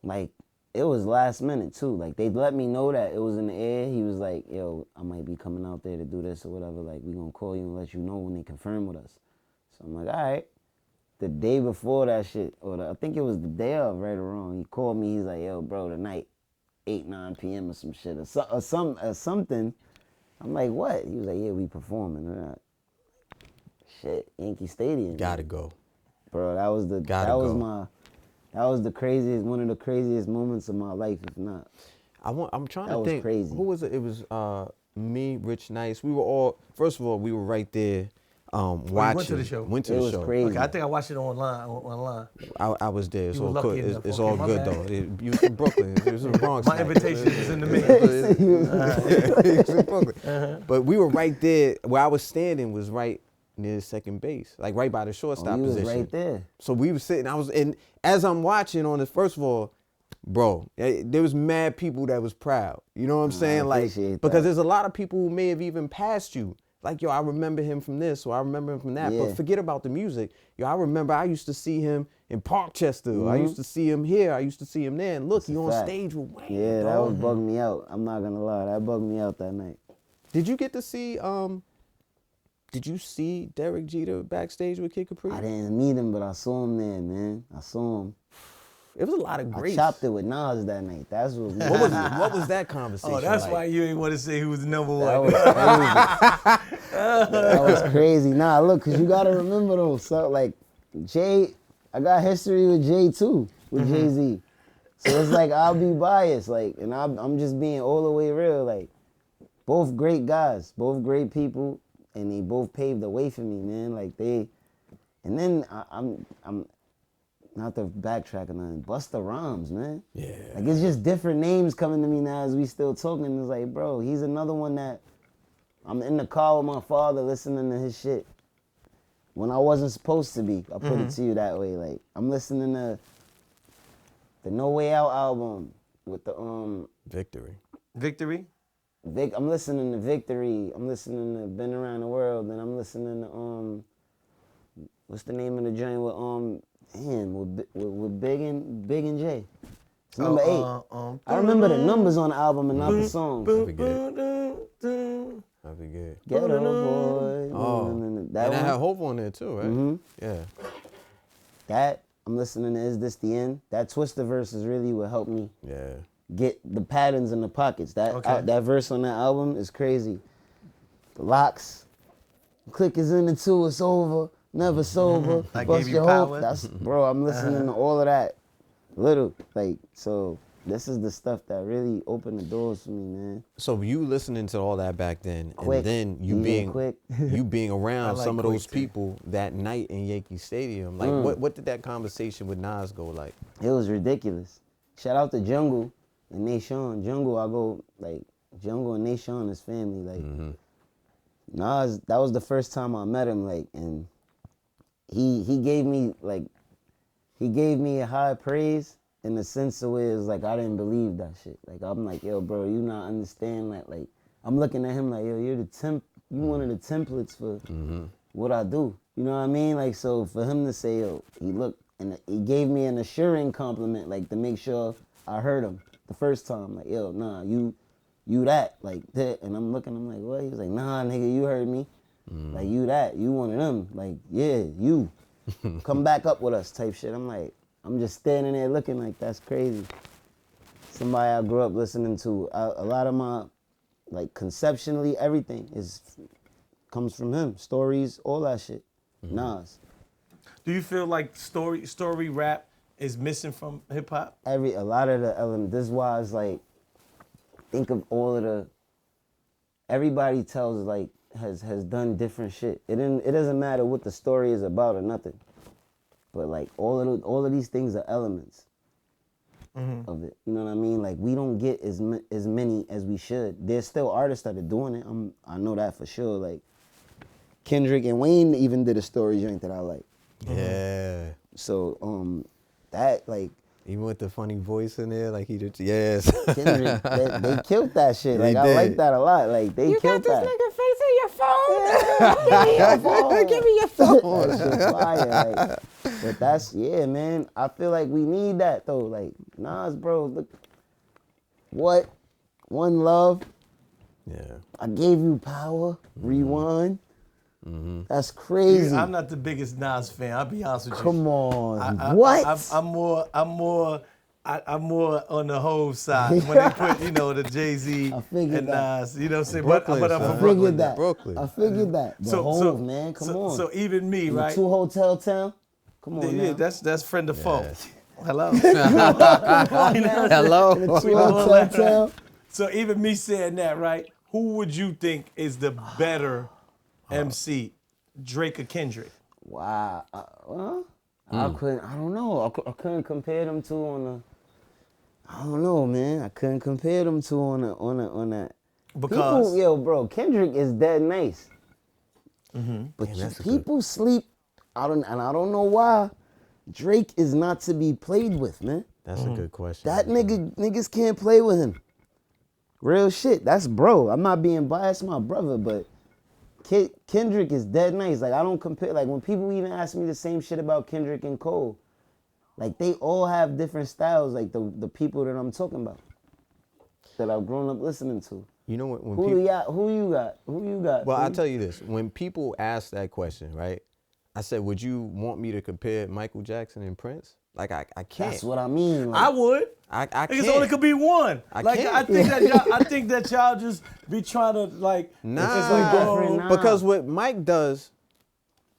like it was last minute too. Like they let me know that it was in the air. He was like, yo, I might be coming out there to do this or whatever. Like we gonna call you and let you know when they confirm with us. So I'm like, all right. The day before that shit, I think it was the day of, right or wrong, he called me. He's like, yo, bro, tonight, 9 p.m. or some shit or something. I'm like, what? He was like, yeah, we performing. Shit, Yankee Stadium. Gotta go. Bro, that was the craziest, one of the craziest moments of my life, if not. I'm trying that to was think. Crazy. Who was it? It was me, Rich Nice. We were all, first of all, we were right there watching. You went to the show? Went to it the was show. Crazy. Okay, I think I watched it online. I was there. It's You were all lucky good. enough. It's Okay, all my good bad. though. You was from Brooklyn. It was in the Bronx. My invitation is in the mix. He was in Brooklyn. But we were right there. Where I was standing was right near second base, like right by the shortstop you was position. right there. So we were sitting. And as I'm watching on this, first of all, bro, there was mad people that was proud. You know what I'm saying? Like, appreciate because that. there's a lot of people who may have even passed you. Like, yo, I remember him from this, or I remember him from that. Yeah. But forget about the music. Yo, I remember I used to see him in Parkchester. I used to see him here. I used to see him there. And look, he on fact. stage with Wayne. Yeah, that dog. was bugged me out. I'm not gonna lie, that bugged me out that night. Did you get to see? Did you see Derek Jeter backstage with Kid Capri? I didn't meet him, but I saw him there, man. I saw him. It was a lot of grace. I chopped it with Nas that night. That's what. What was that conversation? Oh, that's like? why you ain't want to say who was number That one. was crazy. That was crazy. Nah, look, cause you gotta remember though. So like, Jay, I got history with Jay too, with Jay-Z. So it's like I'll be biased, like, and I'm just being all the way real. Like, both great guys, both great people, and they both paved the way for me, man. Like they, and then I'm not to backtrack or nothing. Busta Rhymes, man. Yeah. Like it's just different names coming to me now as we still talking. It's like, bro, he's another one that I'm in the car with my father listening to his shit when I wasn't supposed to be. I put it to you that way. Like I'm listening to the No Way Out album with the Victory. Victory? I'm listening to Victory. I'm listening to Been Around the World, and I'm listening to what's the name of the joint with with Big and J. It's number 8. I remember the numbers on the album and not the songs. I forget. Ghetto Boy. Oh. That And I one. had Hope on there too, right? Yeah. That I'm listening to Is This the End? That Twister verse is really what helped me Yeah. get the patterns in the pockets. That Okay. that verse on that album is crazy. The Locks. Click is in the 2, it's over. Never sober. I Bust gave you your power. hope. That's bro, I'm listening to all of that. So this is the stuff that really opened the doors for me, man. So you listening to all that back then, Quick. and then you Even being quick. you being around like some of Quick, those too. people that night in Yankee Stadium. Like, what did that conversation with Nas go like? It was ridiculous. Shout out to Jungle and Nation. Jungle, I go like Jungle and Nation is family. Like Nas, that was the first time I met him. Like, and he gave me a high praise in the sense of where it's like I didn't believe that shit. Like I'm like, yo, bro, you not understand that. Like I'm looking at him like, yo, you one of the templates for what I do. You know what I mean? Like so for him to say, yo, he looked and he gave me an assuring compliment, like to make sure I heard him the first time. Like, yo, nah, you that, like that. And I'm looking, I'm like, what? He was like, nah, nigga, you heard me. Like you that, you one of them. Like, yeah, you. Come back up with us type shit. I'm like, I'm just standing there looking like that's crazy. Somebody I grew up listening to. A lot of my, like conceptually, everything comes from him. Stories, all that shit. Nas. Do you feel like story rap is missing from hip hop? A lot of the elements. This is why it's like, think of all of everybody tells like, has done different shit. It doesn't matter what the story is about or nothing. But like all of these things are elements of it. You know what I mean? Like we don't get as many as we should. There's still artists that are doing it. I know that for sure. Like Kendrick and Wayne even did a story joint that I like. Yeah. So that like Even with the funny voice in there, like he did. Yes. Kendrick, they killed that shit. Like They I did. like that a lot. Like they killed that. Nigga face in your phone. Give me your phone. That shit fire. Like, but that's man. I feel like we need that though. Like Nas, bro, look. What? One Love. Yeah. I gave you power. Rewind. That's crazy. I'm not the biggest Nas fan. I'll be honest with you. Come on. What? I'm more on the whole side when they put, the Jay-Z I figured and that. Nas. You know what I'm saying? Brooklyn, but I'm son. from I Brooklyn. figured that. Brooklyn. I figured that. But Hov, man, come on. So even me, The right? 2 Hotel Town. Come on, Yeah, now. that's friend of foe. Hello. Hello. The 2 Hotel Town. So even me saying that, right? Who would you think is the better MC, Drake or Kendrick? Wow. I don't know. I couldn't compare them two on the. I don't know, man. I couldn't compare them two on that. Because People, bro, Kendrick is dead nice. But people sleep. I don't know why. Drake is not to be played with, man. That's a good question. That niggas can't play with him. Real shit. That's bro. I'm not being biased, my brother, but Kendrick is dead nice. Like, I don't compare. Like, when people even ask me the same shit about Kendrick and Cole, like, they all have different styles. Like the people that I'm talking about, that I've grown up listening to. You know when Who people, you got? well, I'll tell you this. When people ask that question, right? I said, would you want me to compare Michael Jackson and Prince? Like, I can't. That's what I mean. Like, I would. I can't. Because only could be one. can't. I think that y'all just be trying to like. Nah, it's like, different, because what Mike does,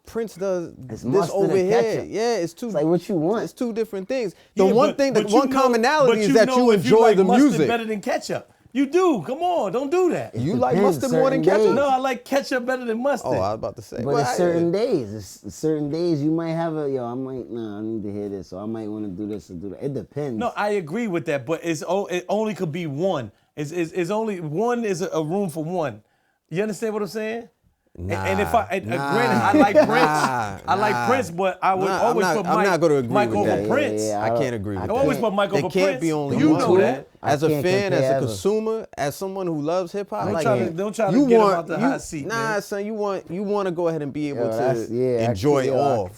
Prince does It's this mustard over and here. ketchup. Yeah, it's two. It's like what you want. It's two different things. Yeah, The one but- thing, the but you one know- commonality but is that you if enjoy like the mustard music. better than ketchup. You do. Come on, don't do that. You like depends, mustard more than certain ketchup? days. No, I like ketchup better than mustard. Oh, I was about to say. But well, it's certain days. It's certain days you might have I need to hear this, or I might want to do this or do that. It depends. No, I agree with that, but it only could be one. It's only one is a room for one. You understand what I'm saying? And if granted, I like Prince. I like Prince, but I would always put I'm not going to agree Mike with over that. Prince. I can't agree with I that. always put Mike over There Prince. can't be only You one. know that. As a can't fan, as compare a ever. consumer, as someone who loves hip hop, like don't try to you get him want, out the you- hot seat, Nah, man. son, you want to go ahead and be able that's- to yeah, enjoy actually, all.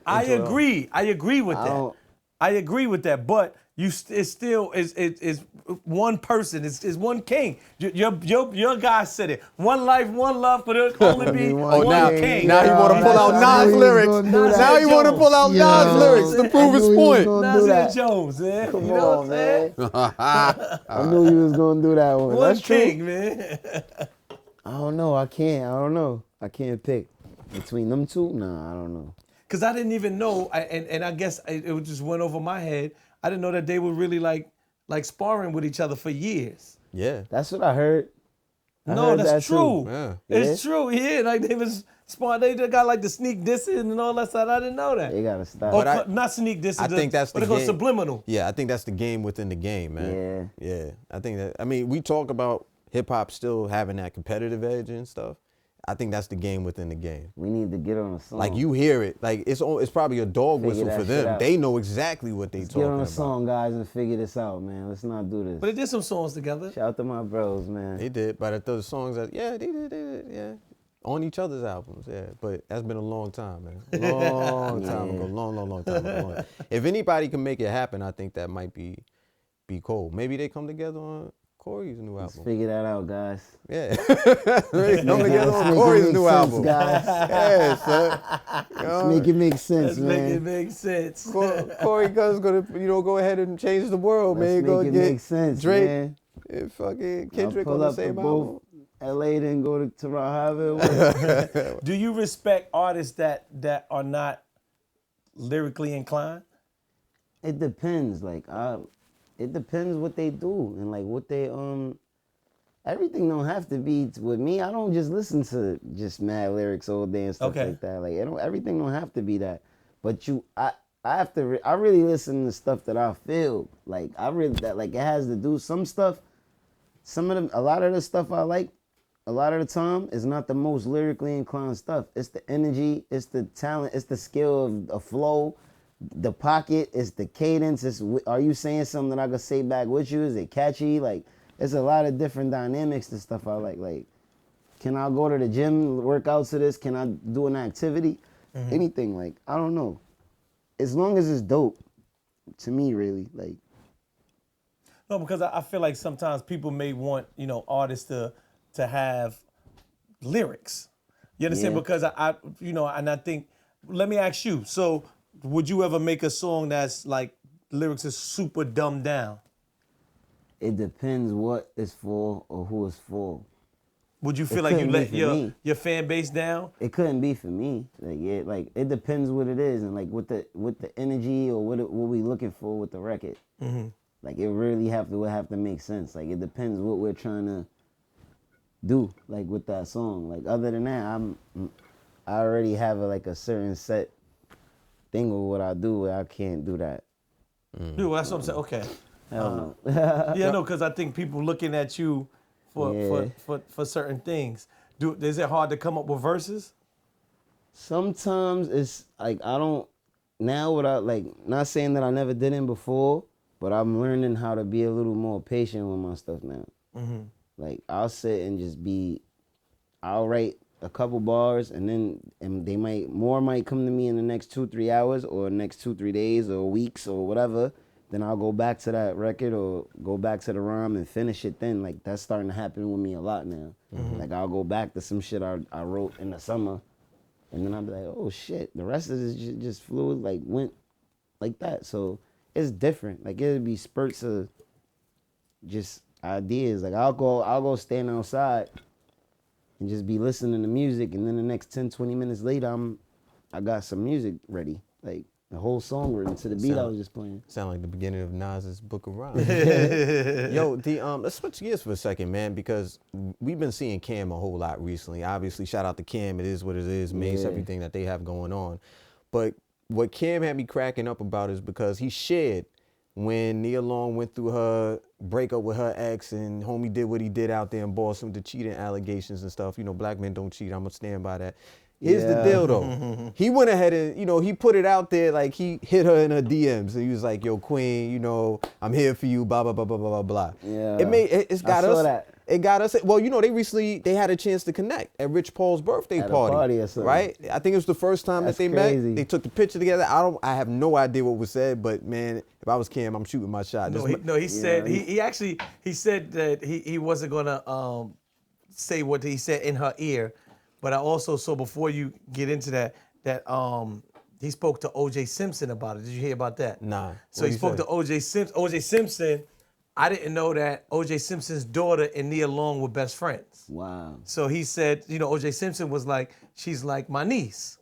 I agree. I agree with that. don't- I agree with that. But it's still is one person. It's one king. Your guy said it. One life, one love, but it'll only be one now, king. now you want to pull out I knew Nas he was lyrics. gonna do that. Now you want to pull out Yo, Nas lyrics to prove I his knew he was point. gonna do Nas that. and Jones, man. Come you know on, what I'm saying? I knew you was gonna do that one. One That's true. king, man. I don't know. I can't. I can't pick between them two. Nah, I don't know. Because I didn't even know, and I guess it just went over my head. I didn't know that they were really like sparring with each other for years. Yeah. That's what I heard. I No, heard that's that true. too. Yeah. It's true. Yeah, like they was sparring. They got like the sneak dissing and all that stuff. I didn't know that. They gotta stop. Or But not sneak dissing. I think that's what the they call game. subliminal. Yeah, I think that's the game within the game, man. Yeah. I think that. I mean, we talk about hip hop still having that competitive edge and stuff. I think that's the game within the game. We need to get on a song. Like you hear it, like it's probably a dog Figure whistle that for shit them. out. They know exactly what they Get talking on a about. song, guys, and figure this out, man. Let's not do this. But they did some songs together. Shout out to my bros, man. They did, but at those songs that they did, yeah, on each other's albums, yeah. But that's been a long time, man. Long time ago, long time ago. If anybody can make it happen, I think that might be cool. Maybe they come together on Cory's new Let's album. figure that out, guys. Yeah, they come together Let's on make it Cory's make new sense, album. guys. Yeah, son. Let's make it make sense, Let's make it man. make sense. Cory Gunz gonna, go ahead and change the world, Let's man. Go make it get make sense, Drake man. and fucking I'll Kendrick on pull the up to same both album. LA, then go to Toronto. However it works. Do you respect artists that are not lyrically inclined? It depends. It depends what they do and like what they Everything don't have to be with me. I don't just listen to just mad lyrics all day and stuff Okay. like that. Like everything don't have to be that. But I have to. I really listen to stuff that I feel like. It has to do some stuff. A lot of the stuff I like, a lot of the time is not the most lyrically inclined stuff. It's the energy, it's the talent, it's the skill of a flow, the pocket, it's the cadence. Are you saying something that I could say back with you? Is it catchy? Like, it's a lot of different dynamics to stuff I like. Like, can I go to the gym, work out to this? Can I do an activity? Anything, like, I don't know. As long as it's dope, to me, really, like, No, because I feel like sometimes people may want, artists to have lyrics. You understand? Yeah. Because and I think, let me ask you. So, would you ever make a song that's like lyrics is super dumbed down? It depends what it's for or who it's for. Would you feel It like you couldn't be let for your me. your fan base down? It couldn't be for me. Like it depends what it is and like with the energy or what we looking for with the record. Mm-hmm. Like it really would have to make sense. Like it depends what we're trying to do like with that song. Like other than that, I already have a certain set thing of what I do where I can't do that. Dude, well, that's what I'm saying. Okay. Hell no. Yeah, no, because I think people looking at you Yeah. for certain things. Is it hard to come up with verses? Sometimes it's like I don't now without like not saying that I never did it before, but I'm learning how to be a little more patient with my stuff now. Mm-hmm. Like I'll sit and I'll write a couple bars and more might come to me in the next 2-3 hours or next 2-3 days or weeks or whatever. Then I'll go back to that record or go back to the rhyme and finish it then. Like that's starting to happen with me a lot now. Mm-hmm. Like I'll go back to some shit I wrote in the summer and then I'll be like, oh shit, the rest of this just fluid, like went like that. So it's different. Like it'll be spurts of just ideas. Like I'll go stand outside and just be listening to music and then the next 10-20 minutes later I got some music ready. Like the whole song written to the beat I was just playing. Sound like the beginning of Nas's Book of Rhymes. Yo, let's switch gears for a second, man, because we've been seeing Cam a whole lot recently. Obviously, shout out to Cam. It is what it is. Mace, Yeah. everything that they have going on. But what Cam had me cracking up about is because he shared when Nia Long went through her breakup with her ex and homie did what he did out there in Boston, the cheating allegations and stuff. Black men don't cheat. I'm going to stand by that. Here's the deal, though. He went ahead and, he put it out there like he hit her in her DMs. And he was like, yo, queen, I'm here for you, blah, blah, blah, blah, blah, blah. Yeah. It's got I saw us. that. It got us. Well, they had a chance to connect at Rich Paul's birthday At a party. party or something. Right? I think it was the first time That's that they crazy. met. They took the picture together. I have no idea what was said, but man, if I was Cam, I'm shooting my shot. He said he said that he wasn't gonna say what he said in her ear, but I also saw before you get into that he spoke to O.J. Simpson about it. Did you hear about that? Nah. So What'd he he spoke say? to O.J. Simpson. O.J. Simpson, I didn't know that O.J. Simpson's daughter and Nia Long were best friends. Wow. So he said, O.J. Simpson was like, she's like my niece,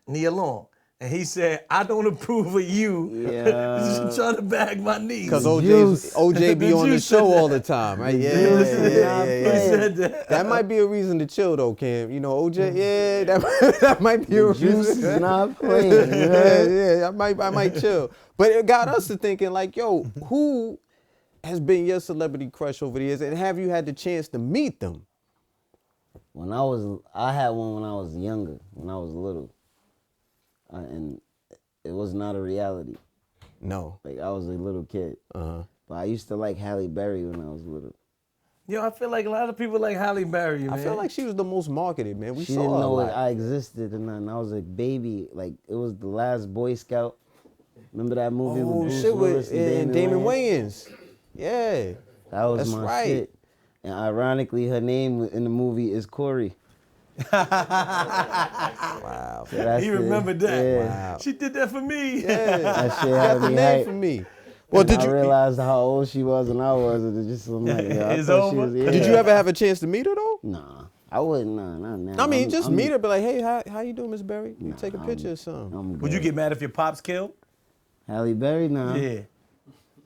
Nia Long. And he said, I don't approve of you trying to bag my niece. Because Juice. OJ be The on the juice show said all that. the time, right? He He Yeah. said that. That might be a reason to chill though, Cam. OJ, yeah, that might be a Juice reason. is not playing. You know? yeah, I might chill. But it got us to thinking like, yo, who has been your celebrity crush over the years, and have you had the chance to meet them? I had one when I was younger, when I was little, and it was not a reality. No. Like I was a little kid, Uh-huh. but I used to like Halle Berry when I was little. I feel like a lot of people like Halle Berry, man. I feel like she was the most marketed, man. We She saw didn't her a know lot. I existed or nothing. I was a baby. Like it was the last Boy Scout. Remember that movie with Oh Bruce shit, Willis with and Damon Wayans. Yeah. That was That's my right. shit. And ironically, her name in the movie is Cory. Wow. So that's He it. remembered that. Yeah. Wow. She did that for me. Yeah. That shit Got had the me name hype. for me. Well, And did I you realized how old she was and I was, and it just I'm like, I It's thought she over? was. Yeah. did you ever have a chance to meet her though? Nah, I wouldn't. Nah, not now. I mean, I'm- meet her, be like, hey, how you doing, Miss Berry? You take a picture or something. I'm Would you good. get mad if your pops killed? Halle Berry? Nah. Yeah.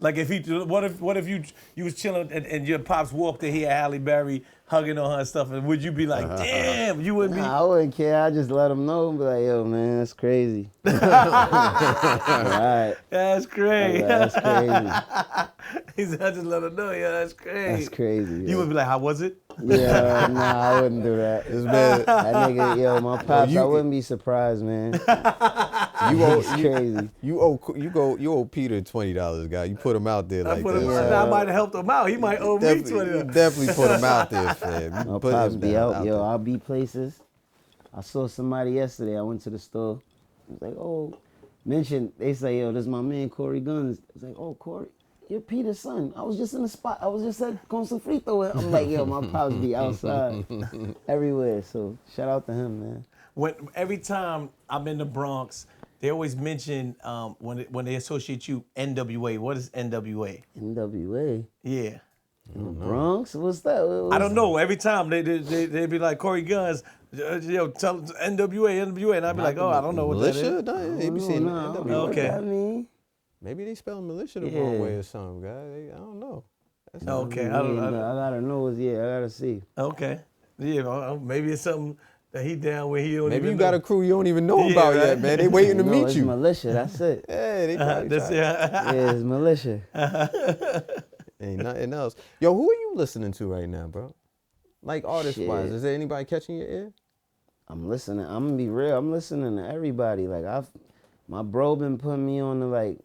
Like if what if you was chilling and your pops walked in here, Halle Berry hugging on her and stuff, and would you be like, damn, you wouldn't be? Nah, I wouldn't care. I just let him know and be like, yo, man, that's crazy. All right. That's crazy. That's crazy. He said, I just let her know, yeah, that's crazy. That's crazy. You Yeah. would be like, how was it? Yeah, nah, I wouldn't do that. It's bad. That nigga, yo, my pops, you- I wouldn't be surprised, man. You owe It's crazy. you owe Peter $20, guy. You put him out there I like put him, that. I might have helped him out. He might owe me $20. Definitely put him out there, fam. You My put pops him be down out, yo, there. I'll be places. I saw somebody yesterday. I went to the store. I was like, oh, they say, yo, this is my man, Cory Gunz. I was like, oh, Cory. you're Peter's son. I was just in the spot. I was just at Con Sofrito. I'm like, yo, my pops be outside everywhere. So shout out to him, man. Every time I'm in the Bronx, they always mention when they associate you NWA. What is NWA? NWA. Yeah. In the Bronx? What's that? I don't know. Every time they be like Cory Gunz, yo, tell NWA, and I'd be like, oh, I don't know what that is. Militia? No, they be saying NWA. Okay. What that mean? Maybe they spell militia the wrong way or something, guys. I don't know. Okay. I gotta know. I gotta see. Okay. Yeah, maybe it's something that he down with. He don't Maybe even you know. got a crew you don't even know about right? yet, man. They waiting to No, meet it's you. militia. That's it. Yeah, they probably try. Yeah, it's militia. Ain't nothing else. Yo, who are you listening to right now, bro? Like artist-wise, Shit. is there anybody catching your ear? I'm listening. I'm gonna be real. I'm listening to everybody. Like my bro been putting me on the like.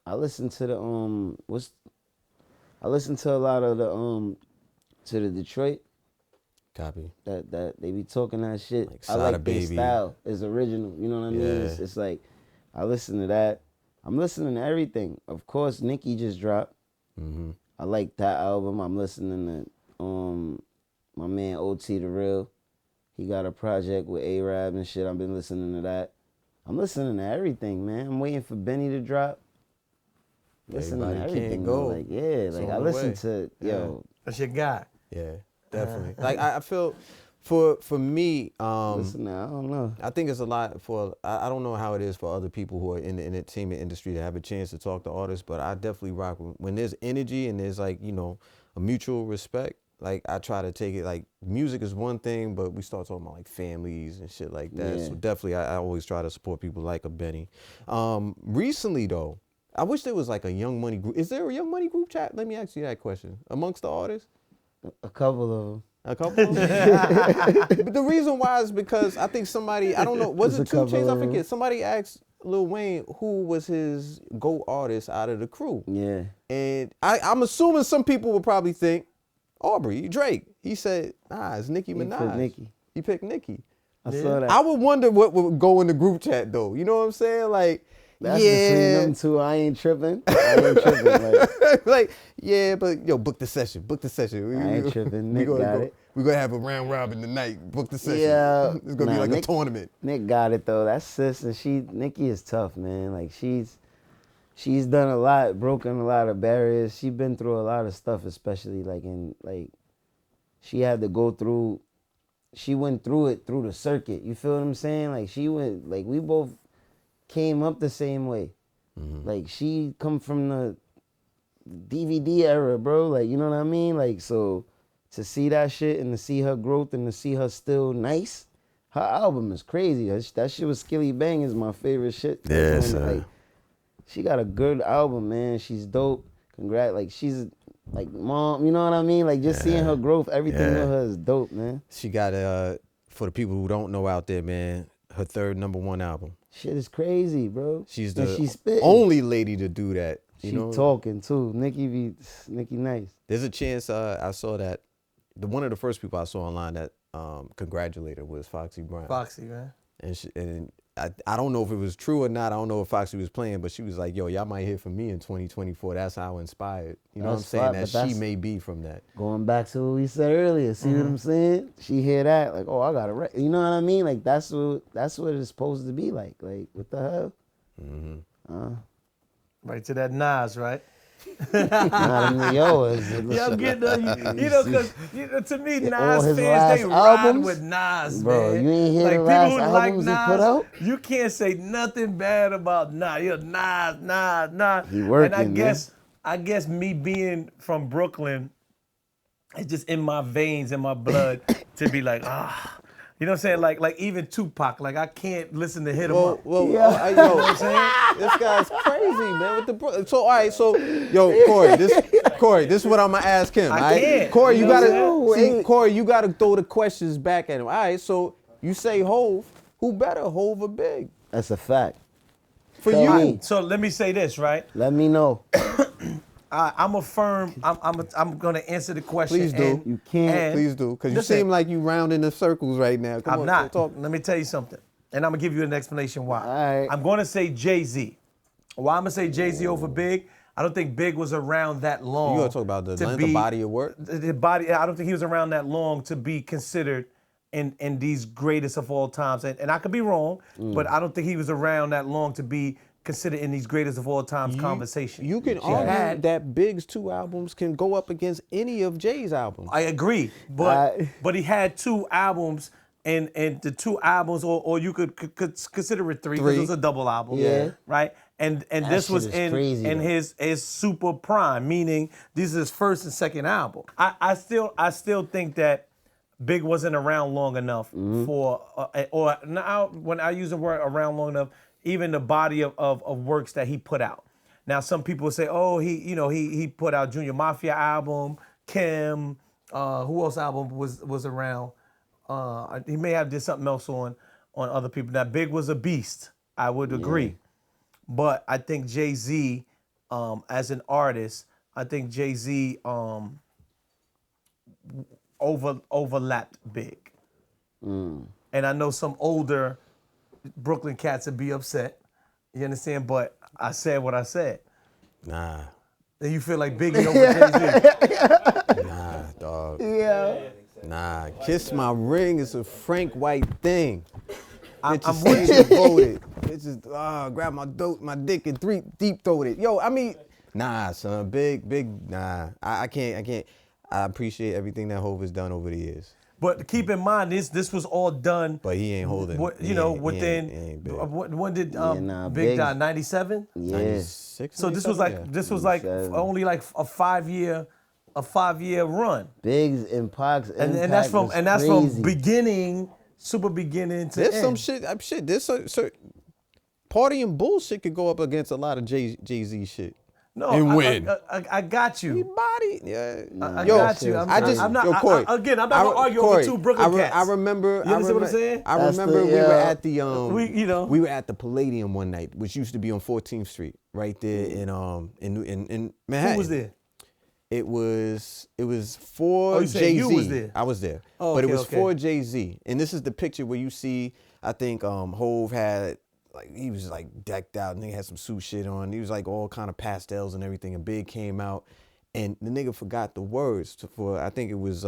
I listen to the I listen to a lot of the to the Detroit. Copy. That they be talking that shit. Like I Sada like their Baby. style. It's original. You know what I mean? Yeah. It's like I listen to that. I'm listening to everything. Of course, Nicki just dropped. Mm-hmm. I like that album. I'm listening to my man OT The Real. He got a project with A-Rab and shit. I've been listening to that. I'm listening to everything, man. I'm waiting for Benny to drop. Listening to Everybody everything. can't go. Like, yeah, It's like on I the listen way. to yo. That's your guy. Yeah, definitely. Like I feel for me, Listen, I don't know. I think it's a lot for, I don't know how it is for other people who are in the entertainment industry to have a chance to talk to artists, but I definitely rock when there's energy and there's like, you know, a mutual respect. Like I try to take it, like music is one thing, but we start talking about like families and shit like that. Yeah. So definitely I always try to support people like a Benny. Recently though, I wish there was like a Young Money group. Is there a Young Money group chat? Let me ask you that question. Amongst the artists? A couple of them. A couple? But the reason why is because I think somebody, I don't know, was There's it a 2 Chainz? I couple of forget. Somebody asked Lil Wayne who was his GOAT artist out of the crew. Yeah. And I'm assuming some people would probably think, Aubrey, Drake. He said, nah, it's Nicki Minaj. picked Nicki. He picked Nicki. I saw that. I would wonder what would go in the group chat though. You know what I'm saying? Like, That's between them two. I ain't tripping. Like, like, yeah, but yo, book the session. Book the session. I ain't tripping. Nick got it. We're gonna have a round robin tonight. Book the session. Yeah. It's gonna be like Nick, a tournament. Nick got it though. That's sis, and Nicki is tough, man. Like she's done a lot, broken a lot of barriers. She's been through a lot of stuff, especially she had to go through. She went through it through the circuit. You feel what I'm saying? Like she went, like we both came up the same way. Mm-hmm. Like she come from the DVD era, bro. Like, you know what I mean? Like, so to see that shit and to see her growth and to see her still nice, her album is crazy. That shit with Skilly Bang is my favorite shit. Yeah, Like, she got a good album, man. She's dope. Congrats. Like, she's like mom, you know what I mean? Like, just seeing her growth, everything with her is dope, man. She got for the people who don't know out there, man, her third #1 album. Shit is crazy, bro. She's And the she spitting. only lady to do that. You She know? talking too. Nicki nice. There's a chance I saw that. One of the first people I saw online that congratulated her was Foxy Brown. Foxy, man. And I don't know if it was true or not. I don't know if Foxy was playing, but she was like, yo, y'all might hear from me in 2024. That's how inspired. You know That's what I'm saying? fine, That but she that's- may be from that. Going back to what we said earlier, see what I'm saying? She hear that, like, oh, I got it. You know what I mean? Like that's what it's supposed to be like. Like, what the hell? Right to that Nas, right? Yo, Yeah, I'm getting you know, because to me, all Nas his fans, last they ride albums? with Nas, Bro, man. you ain't hear like, the people last who like albums he Nas, put out? you can't say nothing bad about Nas. You're Nas. He working, and I guess me being from Brooklyn, it's just in my veins, in my blood, to be like, you know what I'm saying? Like even Tupac, like I can't listen to Hit 'Em Up. Well, Yeah. you know what I'm saying? This guy's crazy, man. So, all right, so, yo, Corey, this is what I'm gonna ask him. I all right? can't. Corey, You know what I'm see, Corey, you gotta throw the questions back at him. All right, so you say Hove, who better, Hove or Big? That's a fact. For Tell you, me. So let me say this, right? Let me know. I'm gonna answer the question. Please do. and- You can't. and- please do, because you Listen, seem like you rounding the circles right now. Come I'm on, not. talk. Let me tell you something. And I'm going to give you an explanation why. All right. I'm going to say Jay-Z. Why I'm going to say Jay-Z over Big? I don't think Big was around that long. You gotta talk about the length of body of work? The body. I don't think he was around that long to be considered in these greatest of all times. And I could be wrong, but I don't think he was around that long to be considered in these greatest of all times conversation. You can argue that Big's 2 albums can go up against any of Jay's albums. I agree, but he had 2 albums, and the 2 albums, or you could consider it 3 because it was a double album, right? And this was in his super prime, meaning this is his first and second album. I still think that Big wasn't around long enough for, or now when I use the word around long enough, even the body of works that he put out. Now some people say, oh, he put out Junior Mafia album, Kim, who else album was around? He may have did something else on other people. Now Big was a beast, I would agree. But I think Jay-Z, as an artist, I think Jay-Z overlapped Big. And I know some older Brooklyn cats would be upset. You understand? But I said what I said. Nah. And you feel like Biggie over Jay-Z? Nah, dog. Yeah. Nah. Kiss My Ring is a Frank White thing. I'm with you. Voted. Bitches, grab my dick and deep throat it. Yo, I mean, nah, son. Big, nah. I can't. I appreciate everything that Hov has done over the years. But keep in mind, this was all done. But he ain't holding. Within. He ain't big. When did Big die? 97. Yeah. 96. So this was like only like a 5-year run. Big's and Pac's and that's from crazy. Beginning, super beginning to There's end. some shit. There's so Party and Bullshit could go up against a lot of Jay-Z shit. No, and win. I got you. He body, yeah. I got you. I'm not Corey, again, I'm not gonna argue over 2 Brooklyn cats. I remember. You understand what I'm saying? I remember we were at the we were at the Palladium one night, which used to be on 14th Street, right there in Manhattan. Who was there? It was for Jay-Z. You was there. I was there, oh, but it was for Jay-Z, and this is the picture where you see. I think Hov had. Like he was like decked out and he had some suit shit on. He was like all kind of pastels and everything. And Big came out and the nigga forgot the words for I think it was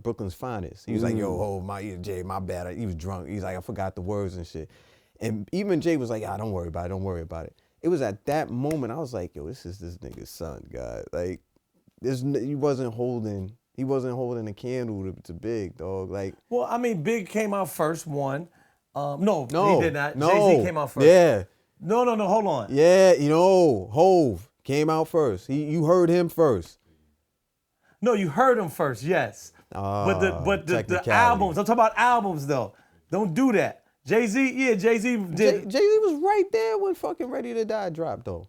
Brooklyn's Finest. He was like, yo, Jay, my bad. He was drunk. He's like, I forgot the words and shit. And even Jay was like, don't worry about it. It was at that moment I was like, yo, this is this nigga's son, God. Like he wasn't holding a candle to Big, dog. Like, well, I mean, Big came out first, one. No, he did not. No. Jay-Z came out first. Yeah. No, hold on. Yeah, Hov came out first. You heard him first. No, you heard him first, yes. But the albums, I'm talking about albums though. Don't do that. Jay-Z did. Jay-Z was right there when fucking Ready to Die dropped though.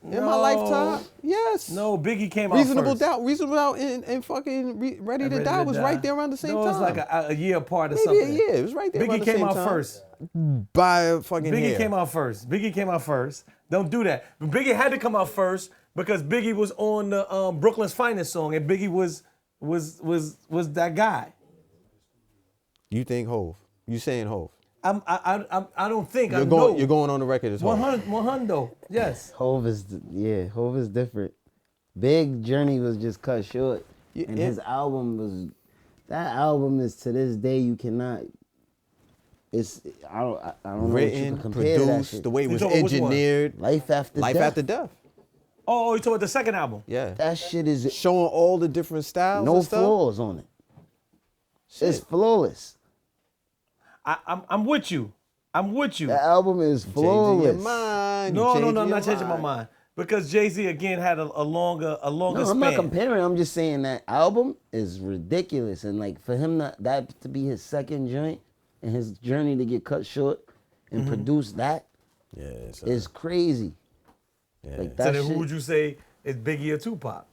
In my lifetime, yes. No, Biggie came out Reasonable first. Reasonable Doubt and fucking Ready to Die was right there around the same time. No, it was like a year apart or Maybe something. a year. It was right there around the same time. Biggie came out first. By a fucking Biggie hair. came out first. Don't do that. But Biggie had to come out first because Biggie was on the Brooklyn's Finest song, and Biggie was that guy. You think Hov? You saying Hov? I don't think you're going on the record as Hov. 100, yes. Hov is different. Big Journey was just cut short, and his album is to this day you cannot. I don't know written, what you compare produced, that shit. the way it was engineered. Life After Death. Oh, you talking about the second album? Yeah. That shit is showing all the different styles. No and stuff. flaws on it. Shit. It's flawless. I'm with you. The album is flawless. Changing your mind. No, I'm not changing my mind. Because Jay-Z again had a longer No, span. I'm not comparing. I'm just saying that album is ridiculous, and like for him that to be his second joint and his journey to get cut short and produce that is crazy. Yeah. Like So that then shit. who would you say is Biggie or Tupac?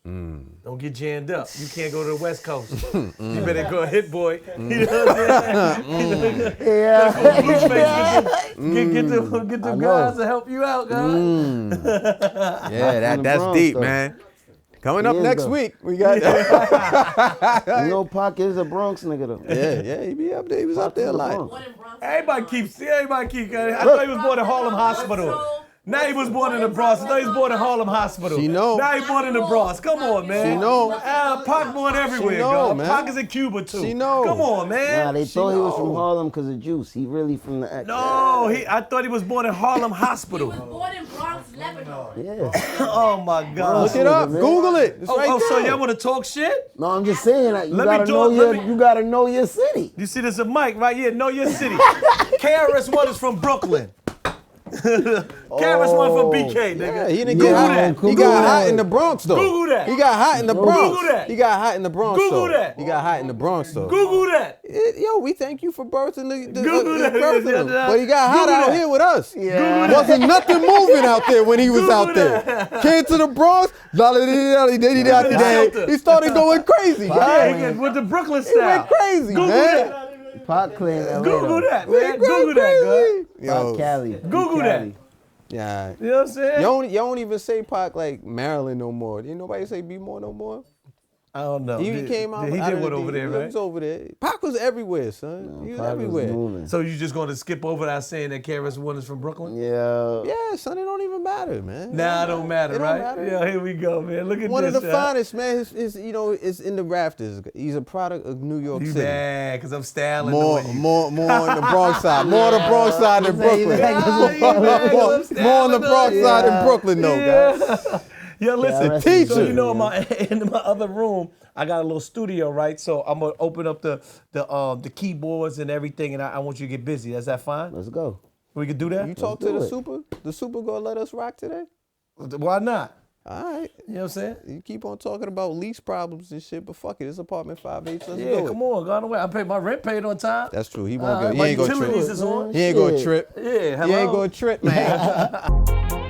Don't get jammed up. You can't go to the West Coast. You better go Hit Boy. You know what I'm saying? Get the guys to help you out, guys. Yeah, that's Bronx, deep, though. man. Coming up He is, next though. week, we got. You know, Pac is a Bronx nigga though. Yeah, he be up there. He was up there a lot. Everybody keeps. I thought he was born at Harlem Hospital. Now he was born in the Bronx. Now he's born in Harlem Hospital. She know. Now he born in the Bronx. Come on, man. She know. Pac born everywhere, She know, dog. man. Pac is in Cuba too. She know. Come on, man. Nah, they thought he was from know. Harlem because of Juice. He really from the No, I thought he was born in Harlem Hospital. He was born in Bronx, Lebanon. Yeah. Oh my God. Look it up. man. Google it. It's right so there. y'all want to talk shit? No, I'm just saying, like, Let me you gotta know your city. You see, there's a mic right here. Know your city. KRS-One is from Brooklyn. KRS-One from BK, nigga. Yeah, he didn't Google get hot. that. He got hot in the Bronx though. Google that. He got hot in the Bronx. Google that. He got hot in the Bronx Google though. that. He got hot in the Bronx though. Google that. Yo, we thank you for birthing the Google that. birthing him. But he got hot Google out that. here with us. Yeah. Wasn't nothing moving out there when he was Google out there. that. Came to the Bronx. He started going crazy. Yeah, with the Brooklyn He style. went crazy, Google man. that. Pac claim LA. Google though. that, man. Google that, good. Yo, Pac Cali. Google Cali. yeah. You know what I'm saying? You don't even say Pac like Maryland no more. Ain't nobody say B-more no more. I don't know. He came out. He out did of one the over D. there, He right? was over there. Pac was everywhere, son. He was Pac was everywhere. moving. So you just going to skip over that saying that KRS-One is from Brooklyn? Yeah. Yeah, son, it don't even matter, man. Nah, it don't matter, It don't right? matter. Yeah, here we go, man. Look at One this. of the finest, man. Is it's in the rafters. He's a product of New York You City. mad, because I'm styling More on you. on the Bronx side. More on the Bronx side than Brooklyn. More on the Bronx side than Brooklyn, though, guys. Yo, listen, rest in so peace. you know in my other room, I got a little studio, right? So I'm gonna open up the keyboards and everything, and I want you to get busy. Is that fine? Let's go. We could do that? You talk to do the it. super? The super gonna let us rock today? Why not? All right. You know what I'm saying? You keep on talking about lease problems and shit, but fuck it. It's apartment 5H. Let's Yeah, do it. come on, go on the way. I paid my rent paid on time. That's true. He won't go. He My ain't gonna utilities trip. is on. He ain't gonna Shit. trip. Yeah, hello. He ain't gonna trip, man.